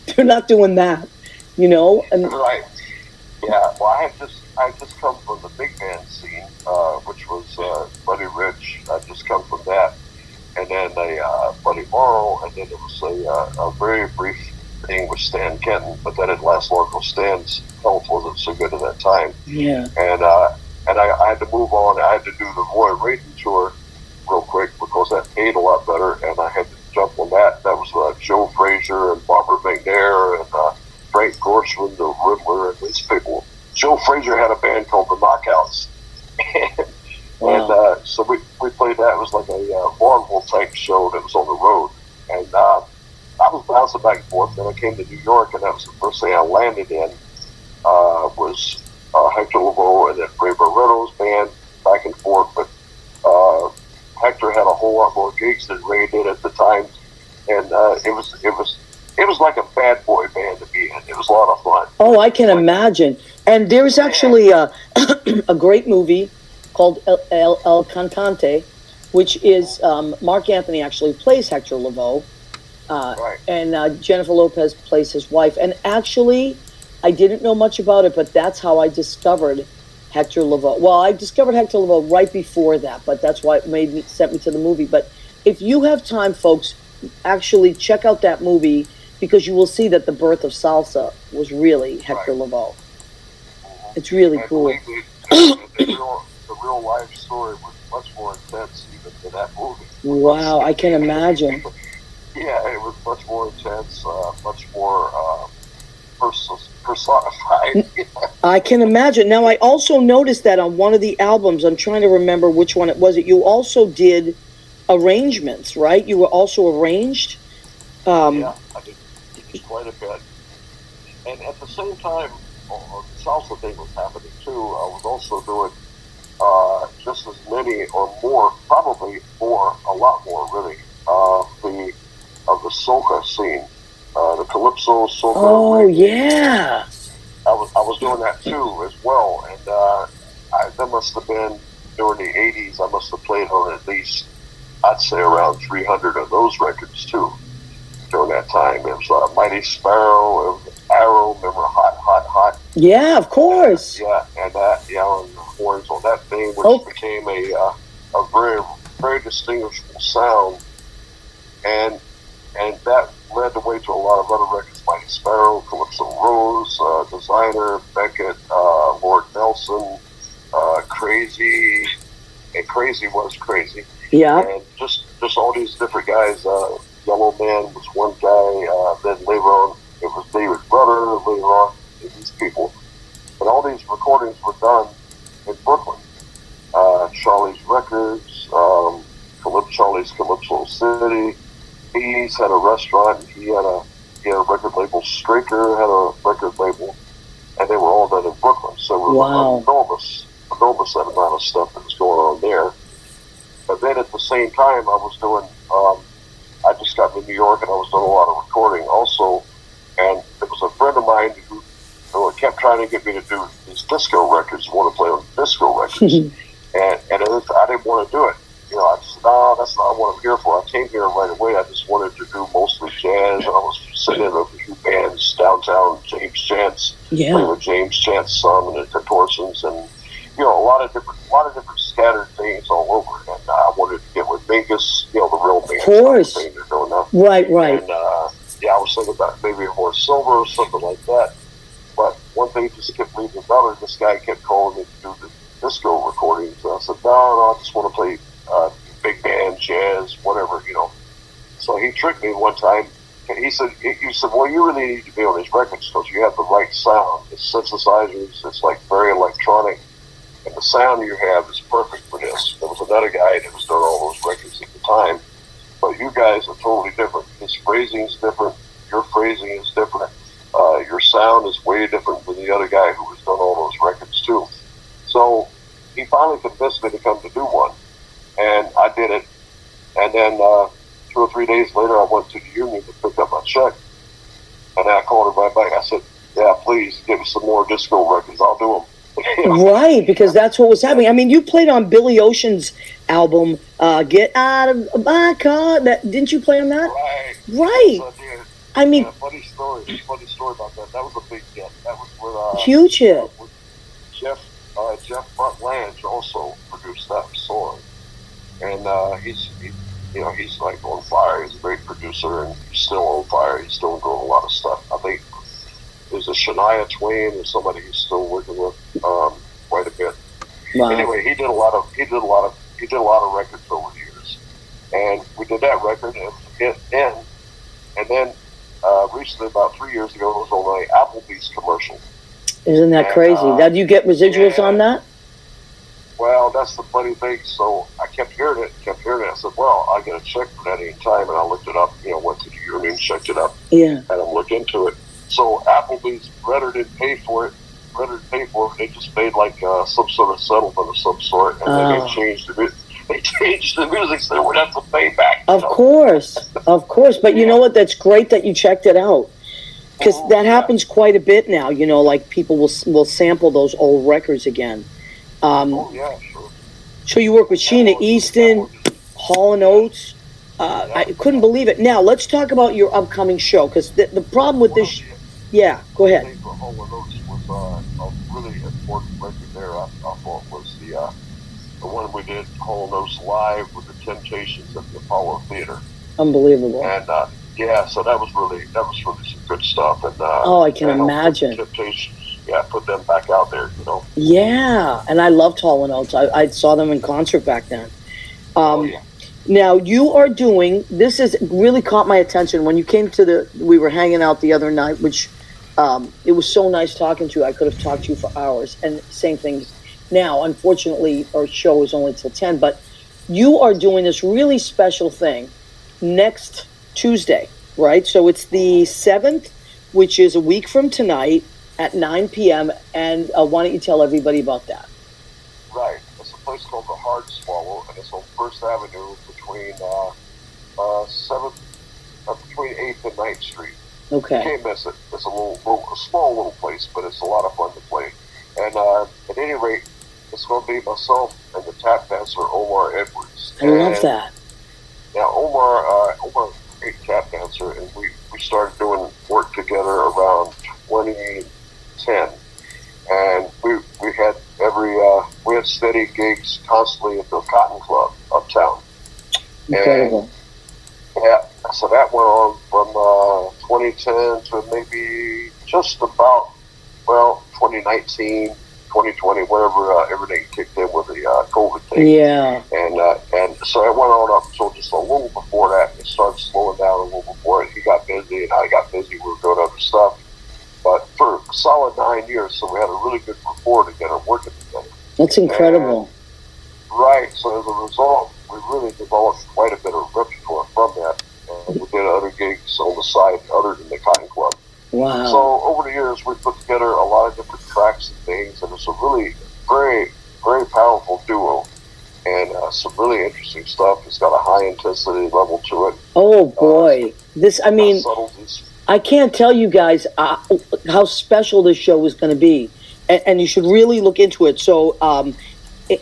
they're not doing that, And, right. Yeah, well, I had just come from the big band scene, which was Buddy Rich. I just come from that, and then Buddy Morrow, and then there was a very brief thing with Stan Kenton, but that didn't last long because Stan's health wasn't so good at that time. Yeah. And I had to move on. I had to do the Roy Raiden tour real quick because that paid a lot better, and I had to jump on that. That was Joe Frazier and Barbara McNair and Frank Gorsman, the Riddler, and these people. Joe Frazier had a band called the Knockouts. Wow. And so we played that. It was like a vaudeville type show that was on the road. And I was bouncing back and forth. Then I came to New York, and that was the first thing I landed in was Hector Lavoe and then Ray Barretto's band, back and forth. But Hector had a whole lot more gigs than Ray did at the time. And it was like a bad boy band to be in. It was a lot of fun. Oh, I can imagine. And there's actually a great movie called El Cantante, which is Mark Anthony actually plays Hector Lavoe, right. And Jennifer Lopez plays his wife. And actually, I didn't know much about it, but that's how I discovered Hector Lavoe. Well, I discovered Hector Lavoe right before that, but that's why it sent me to the movie. But if you have time, folks, actually check out that movie, because you will see that the birth of salsa was really Hector Lavoe. It's really cool. The real life story was much more intense even than that movie. Wow, I can imagine. Yeah, it was much more intense, much more personified. I can imagine. Now, I also noticed that on one of the albums, I'm trying to remember which one it was, you also did arrangements, right? You were also arranged? Yeah, I did quite a bit. And at the same time, the salsa thing was happening too. I was also doing just as many or more, probably more, a lot more really, of the soca scene, the calypso soca. Oh yeah. I was doing that too as well, and that must have been during the '80s. I must have played on at least, I'd say, around 300 of those records too during that time. It was Mighty Sparrow, it was Arrow. Remember Hot, Hot, Hot? Yeah, of course. Yeah, and that, and the horns on that thing, which became a very, very distinguishable sound, and that led the way to a lot of other records: Mighty Sparrow, Calypso Rose, Designer, Beckett, Lord Nelson, Crazy, and Crazy was Crazy. Yeah. And just all these different guys. Yellow Man was one guy. Then later on, it was David's brother. Later on, these people. And all these recordings were done in Brooklyn. Charlie's Records, Charlie's Calypso City. He's had a restaurant. He had a record label. Straker had a record label, and they were all done in Brooklyn. So it was an enormous amount of stuff that was going on there. But then at the same time, I was doing. I just got to New York, and I was doing a lot of recording also. And there was a friend of mine who kept trying to get me to do these disco records. Want to play on disco records, and I didn't want to do it. I said, no, that's not what I'm here for. I came here right away. I just wanted to do mostly jazz. I was sitting in a few bands downtown. James Chance, playing with James Chance, some, and the Contortions, and a lot of different scattered things all over. And I wanted to get with Mingus, the real Mingus. Of course. Thing they're doing now. Right. And I was thinking about maybe a Horace Silver or something like that. But one thing just kept leading another. This guy kept calling me to do the disco recordings. And I said, no, I just want to play big band, jazz, whatever, So he tricked me one time, and he said, well, you really need to be on these records because you have the right sound. It's synthesizers, it's like very electronic, and the sound you have is perfect for this. There was another guy that was doing all those records at the time, but you guys are totally different. His phrasing is different, your phrasing is different, your sound is way different than the other guy who was doing all those records too. So he finally convinced me to come to do one. And I did it. And then 2 or 3 days later, I went to the union to pick up my check. And I called her right back. I said, yeah, please give me some more disco records. I'll do them. Right, because that's what was happening. I mean, you played on Billy Ocean's album, Get Out of My Car. Didn't you play on that? Right. Yes, I did. I mean, funny story about that. That was a big hit. That was with huge hit. With Jeff Lange also produced that song. And he's like on fire. He's a great producer, and he's still on fire. He's still doing a lot of stuff. I think there's a Shania Twain or somebody he's still working with quite a bit. Wow. Anyway, he did a lot of records over the years, and we did that record, and it was a hit then. And then recently, about 3 years ago, it was on an Applebee's commercial. Isn't that crazy? Now, do you get residuals on that? Well, that's the funny thing. So I kept hearing it. I said, well, I'll get a check for that any time. And I looked it up, went to the union, checked it up. Yeah. And I looked into it. So Applebee's, Redder didn't pay for it. They just made like some sort of settlement of some sort. And then they changed the music. So they would have to pay back. Of course. But you know what? That's great that you checked it out. Because that happens quite a bit now. Like people will sample those old records again. Sure. So you work with Sheena Easton, Hall & Oates. I couldn't believe it. Now, let's talk about your upcoming show, because the problem with this... Yeah, go ahead. Hall & Oates was a really important record there, I thought, was the one we did, Hall & Oates Live with the Temptations at the Apollo Theater. Unbelievable. And, so that was really some good stuff. And I can imagine. Temptations. Yeah, put them back out there, Yeah, and I loved Hall & Oates. I saw them in concert back then. Now, you are doing, this has really caught my attention. When you came we were hanging out the other night, which it was so nice talking to you. I could have talked to you for hours. And same thing now. Unfortunately, our show is only till 10, but you are doing this really special thing next Tuesday, right? So it's the 7th, which is a week from tonight, at 9 p.m. And why don't you tell everybody about that? Right. It's a place called the Hard Swallow, and it's on First Avenue between 8th and 9th Street. Okay. You can't miss it. It's a small little place, but it's a lot of fun to play. And at any rate, it's going to be myself and the tap dancer Omar Edwards. I love that. Yeah, Omar's a great tap dancer, and we started doing work together around 2010. And we had we had steady gigs constantly at the Cotton Club uptown. Incredible. And, yeah, so that went on from 2010 to maybe just about 2019, 2020, wherever everything kicked in with the COVID thing. Yeah. And so it went on up until just a little before that. It started slowing down a little before it. He got busy, and I got busy. We were doing other stuff. But for a solid 9 years, so we had a really good rapport together, working together. That's incredible. Right. So as a result, we really developed quite a bit of repertoire from that. And we did other gigs on the side other than the Cotton Club. Wow. So over the years, we put together a lot of different tracks and things, and it's a really very, very powerful duo, and some really interesting stuff. It's got a high intensity level to it. Oh boy, Subtleties. I can't tell you guys how special this show is going to be, and you should really look into it. So,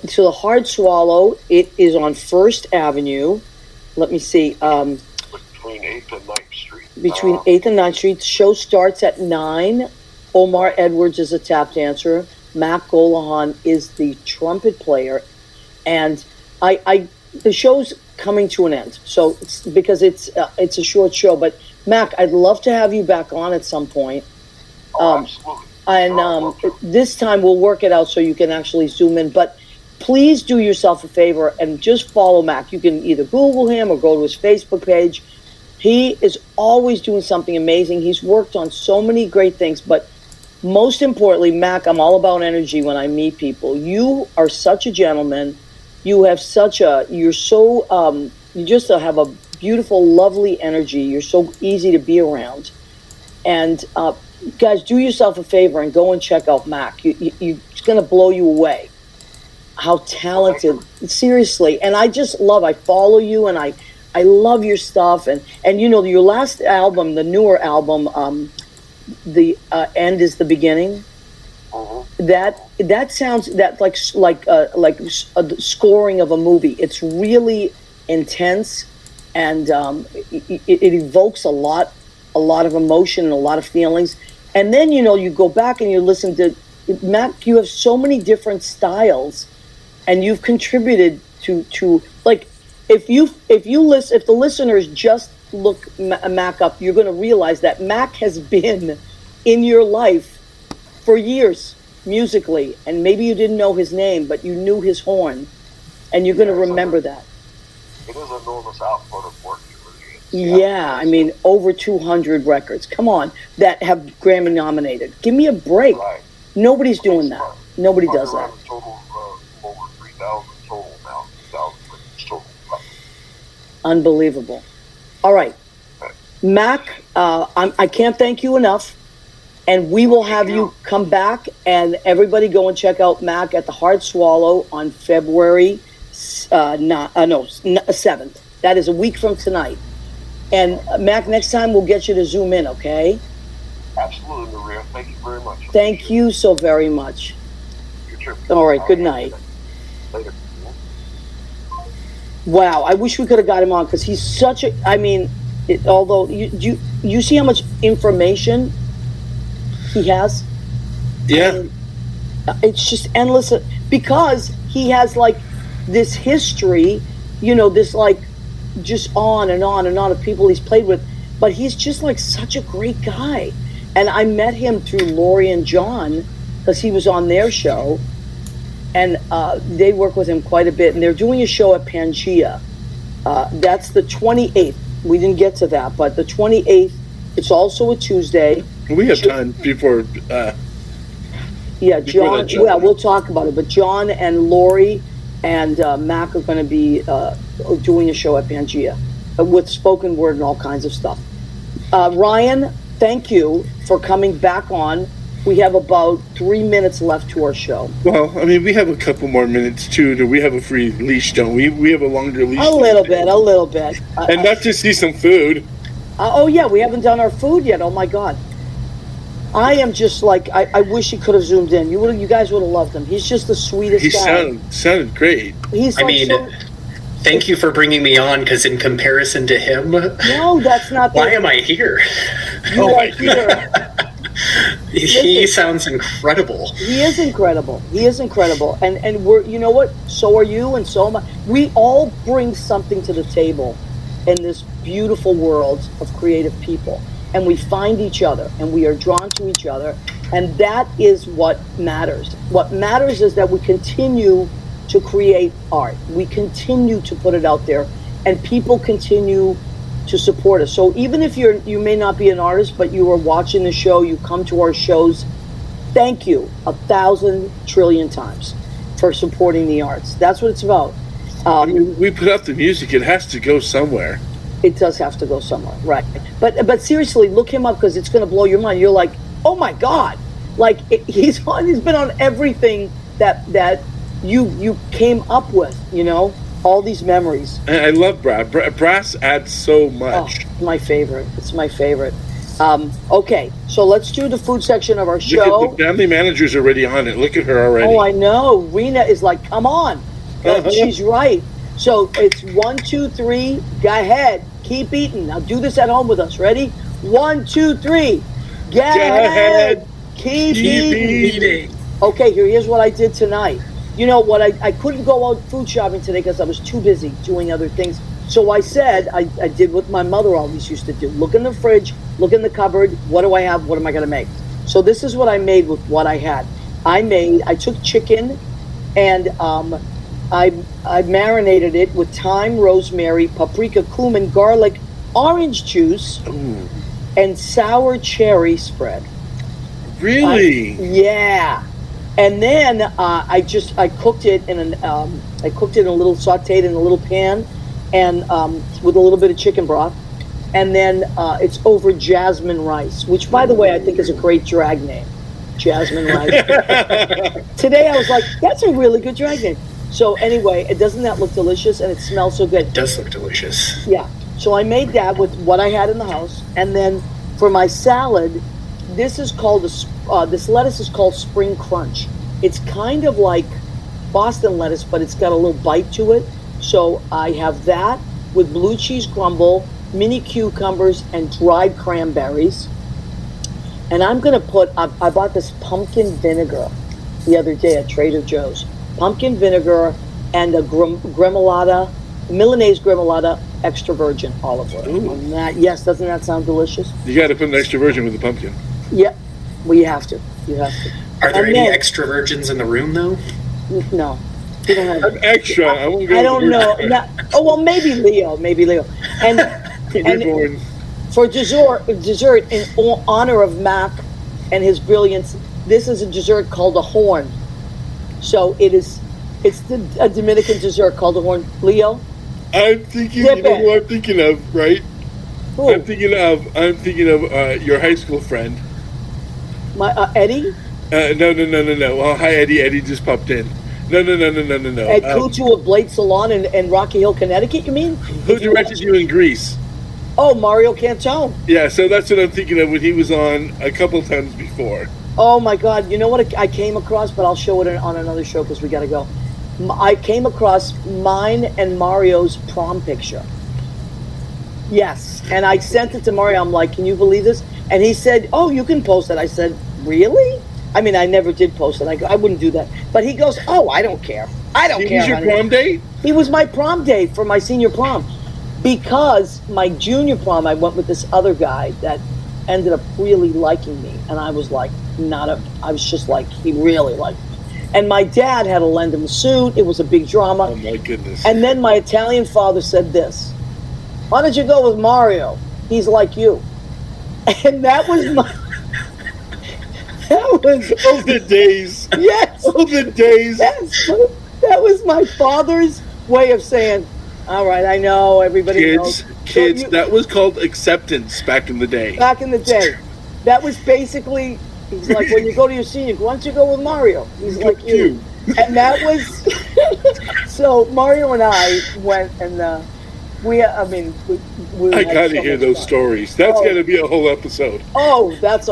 so the Hard Swallow, it is on First Avenue. Let me see. Between 8th and 9th Street. Between 8th and 9th Street. The show starts at 9. Omar Edwards is a tap dancer. Mac Gollehon is the trumpet player. And the show's coming to an end. So because it's a short show. But Mac, I'd love to have you back on at some point. Absolutely. And this time we'll work it out so you can actually zoom in. But please do yourself a favor and just follow Mac. You can either Google him or go to his Facebook page. He is always doing something amazing. He's worked on so many great things. But most importantly, Mac, I'm all about energy when I meet people. You are such a gentleman. You have you just have a beautiful, lovely energy. You're so easy to be around. And guys, do yourself a favor and go and check out Mac. It's going to blow you away. How talented, seriously. And I follow you, and I love your stuff. And your last album, the newer album, The End is the Beginning. Mm-hmm. That sounds like a scoring of a movie. It's really intense, and it evokes a lot of emotion and a lot of feelings. And then you go back and you listen to Mac. You have so many different styles, and you've contributed to like if the listeners just look Mac up, you're going to realize that Mac has been in your life for years musically, and maybe you didn't know his name, but you knew his horn, and you're going to remember that. It is an enormous output of work. Yeah, I mean, over 200 records. Come on, that have Grammy nominated. Give me a break. Right. Nobody's doing that. Nobody does that. Total over 3,000 total now. 3,000 total. Unbelievable. All right, Mac, I can't thank you enough. And we will have you come back, and everybody go and check out Mac at the Hard Swallow on February 7th. That is a week from tonight. And Mac, next time we'll get you to zoom in, okay? Absolutely, Maria. Thank you very much. Thank you so very much. You too. All right, good night. Later. Wow, I wish we could have got him on, because he's such a, although you see how much information he has? Yeah. It's just endless, because he has this history, this just on and on and on of people he's played with, but he's just such a great guy. And I met him through Lori and John, because he was on their show, and they work with him quite a bit, and they're doing a show at Pangea. That's the 28th. We didn't get to that, but the 28th, it's also a Tuesday. We have time before. Yeah, John. Yeah, we'll talk about it. But John and Lori and Mac are going to be doing a show at Pangea with spoken word and all kinds of stuff. Ryan, thank you for coming back on. We have about 3 minutes left to our show. Well, I mean, we have a couple more minutes too. Do we have a free leash? Don't we? We have a longer leash. A little bit. And not to see some food. Oh yeah, we haven't done our food yet. Oh my God. I am just like, I wish he could have zoomed in. You guys would have loved him. He's just the sweetest guy. He sounded great. He's thank you for bringing me on, because in comparison to him, no, that's not. Why am I here? You are here. He sounds incredible. He is incredible. And we're, you know what? So are you, and so am I. We all bring something to the table in this beautiful world of creative people. And we find each other, and we are drawn to each other, and that is what matters. What matters is that we continue to create art. We continue to put it out there, and people continue to support us. So even if you may not be an artist, but you are watching the show, you come to our shows, thank you 1,000 trillion times for supporting the arts. That's what it's about. I mean, we put out the music. It has to go somewhere. It does have to go somewhere, right? But seriously, look him up, because it's going to blow your mind. You're like, oh my God! Like he's been on everything that you came up with. You know, all these memories. And I love Brass. Brass adds so much. Oh, my favorite. It's my favorite. Okay, so let's do the food section of our show. Look at the family manager's already on it. Look at her already. Oh, I know. Rena is like, come on. She's right. So it's 1, 2, 3. Go ahead. Keep eating. Now do this at home with us. Ready? 1, 2, 3. Go ahead. Keep eating. Okay, here's what I did tonight. You know what? I couldn't go out food shopping today because I was too busy doing other things. So I said, I did what my mother always used to do. Look in the fridge, look in the cupboard. What do I have? What am I going to make? So this is what I made with what I had. I took chicken, and I marinated it with thyme, rosemary, paprika, cumin, garlic, orange juice, and sour cherry spread. Really? Yeah. And then I cooked it in a little sautéed in a little pan, and with a little bit of chicken broth, and then it's over jasmine rice, which, by the way, I think is a great drag name, jasmine rice. Today I was like, that's a really good drag name. So anyway, doesn't that look delicious? And it smells so good. It does look delicious. Yeah. So I made that with what I had in the house, and then for my salad, this is called this lettuce is called Spring Crunch. It's kind of like Boston lettuce, but it's got a little bite to it. So I have that with blue cheese crumble, mini cucumbers, and dried cranberries. And I'm gonna put. I bought this pumpkin vinegar the other day at Trader Joe's. Pumpkin vinegar and a gremolata, Milanese gremolata, extra virgin olive oil. On that, yes, doesn't that sound delicious? You got to put an extra virgin with the pumpkin. Yeah, well, you have to. Are there any extra virgins in the room, though? No, you don't have extra. I don't know. Oh well, maybe Leo. And for dessert in honor of Mac and his brilliance, this is a dessert called a horn. So it's a Dominican dessert called a horn. Leo? I'm thinking, you know who I'm thinking of, right? Who? I'm thinking of your high school friend. My Eddie? No. Oh, hi, Eddie. Eddie just popped in. No. Ed Kutu of Blade Salon in Rocky Hill, Connecticut, you mean? Who directed you in Grease? Oh, Mario Cantone. Yeah, so that's what I'm thinking of when he was on a couple times before. Oh my God! You know what I came across, but I'll show it on another show because we got to go. I came across mine and Mario's prom picture. Yes, and I sent it to Mario. I'm like, "Can you believe this?" And he said, "Oh, you can post it." I said, "Really?" I mean, I never did post it. I wouldn't do that. But he goes, "Oh, I don't care. I don't care." He was your prom date? He was my prom date for my senior prom, because my junior prom I went with this other guy that ended up really liking me, and I was like. I was just like, he really liked me. And my dad had to lend him a suit. It was a big drama. Oh my goodness. And then my Italian father said this, why don't you go with Mario? He's like you. And that was the days. Yes. Oh, the days. Yes. That was my father's way of saying, all right, I know, everybody knows. Kids, that was called acceptance back in the day. Back in the day. That was basically He's like, when you go to your senior, why don't you go with Mario? He's like you. And that was so. Mario and I went, and we I gotta had so hear much those fun. stories. That's gotta be a whole episode. Oh, that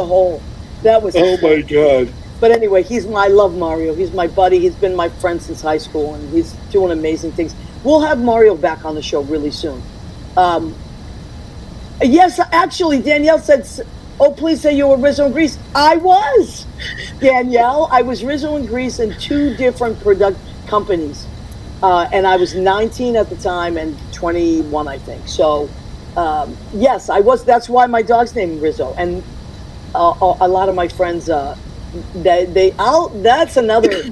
was. Oh my God. But anyway, I love Mario. He's my buddy. He's been my friend since high school, and he's doing amazing things. We'll have Mario back on the show really soon. Yes, actually, Danielle said, "Oh, please say you were Rizzo and Grease." I was, Danielle. I was Rizzo and Grease in 2 different product companies, and I was 19 at the time and 21, I think. So, yes, I was. That's why my dog's named Rizzo, and a lot of my friends. That's another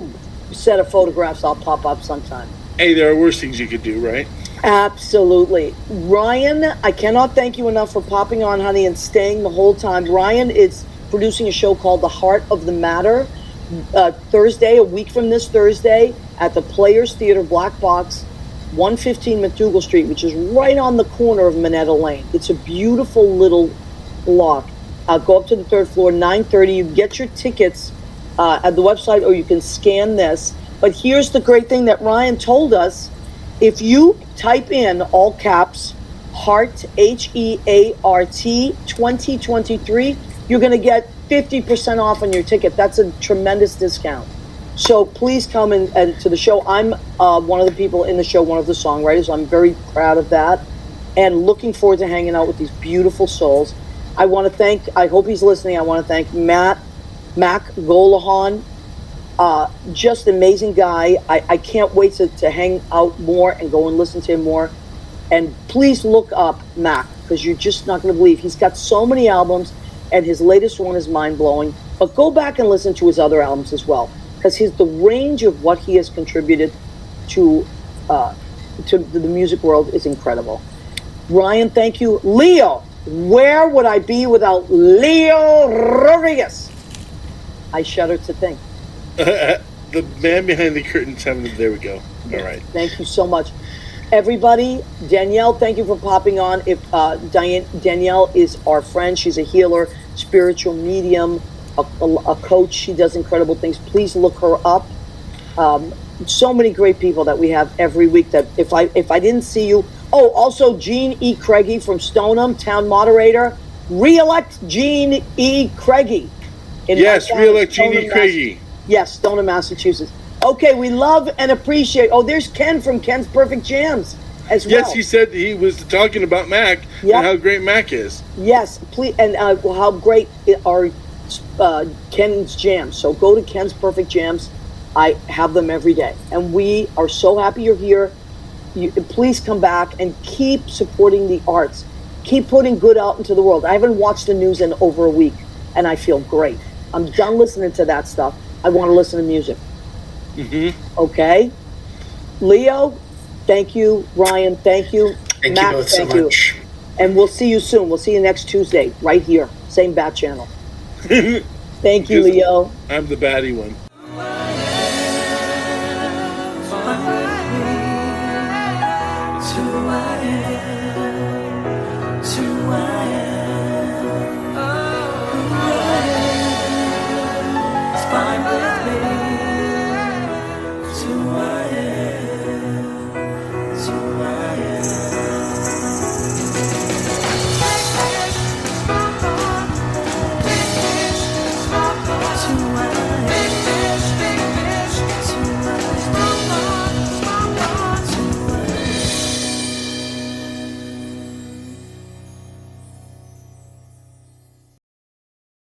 set of photographs I'll pop up sometime. Hey, there are worse things you could do, right? Absolutely. Ryan, I cannot thank you enough for popping on, honey, and staying the whole time. Ryan is producing a show called The Heart of the Matter, Thursday, a week from this Thursday, at the Players Theater Black Box, 115 McDougal Street, which is right on the corner of Minetta Lane. It's a beautiful little block. Go up to the 3rd floor, 9:30. You get your tickets at the website, or you can scan this. But here's the great thing that Ryan told us. If you type in all caps, Heart, HEART, 2023, you're going to get 50% off on your ticket. That's a tremendous discount. So please come and to the show. I'm one of the people in the show, one of the songwriters. I'm very proud of that, and looking forward to hanging out with these beautiful souls. I want to thank, I hope he's listening, I want to thank Mac Gollehon. Just amazing guy. I can't wait to hang out more and go and listen to him more. And please look up Mac, because you're just not going to believe. He's got so many albums, and his latest one is mind-blowing. But go back and listen to his other albums as well, because the range of what he has contributed to the music world is incredible. Ryan, thank you. Leo, where would I be without Leo Rodriguez? I shudder to think. The man behind the curtain, there we go. All right. Thank you so much. Everybody, Danielle, thank you for popping on. If Danielle is our friend, she's a healer, spiritual medium, a coach. She does incredible things. Please look her up. So many great people that we have every week that if I didn't see you. Oh, also Gene E. Craigie from Stoneham, town moderator. Re-elect Gene E. Craigie. Yes, re-elect Gene E. Craigie. Yes, Stoneham, Massachusetts. Okay, we love and appreciate. Oh, there's Ken from Ken's Perfect Jams as well. Yes, he said he was talking about Mac and how great Mac is. Yes, please, and how great are Ken's Jams. So go to Ken's Perfect Jams. I have them every day, and we are so happy you're here. Please come back and keep supporting the arts. Keep putting good out into the world. I haven't watched the news in over a week, and I feel great. I'm done listening to that stuff. I want to listen to music. Mm-hmm. Okay? Leo, thank you. Ryan, thank you. Thank Matt, you both so much. And we'll see you soon. We'll see you next Tuesday, right here. Same bat channel. Thank you, Leo. I'm the batty one.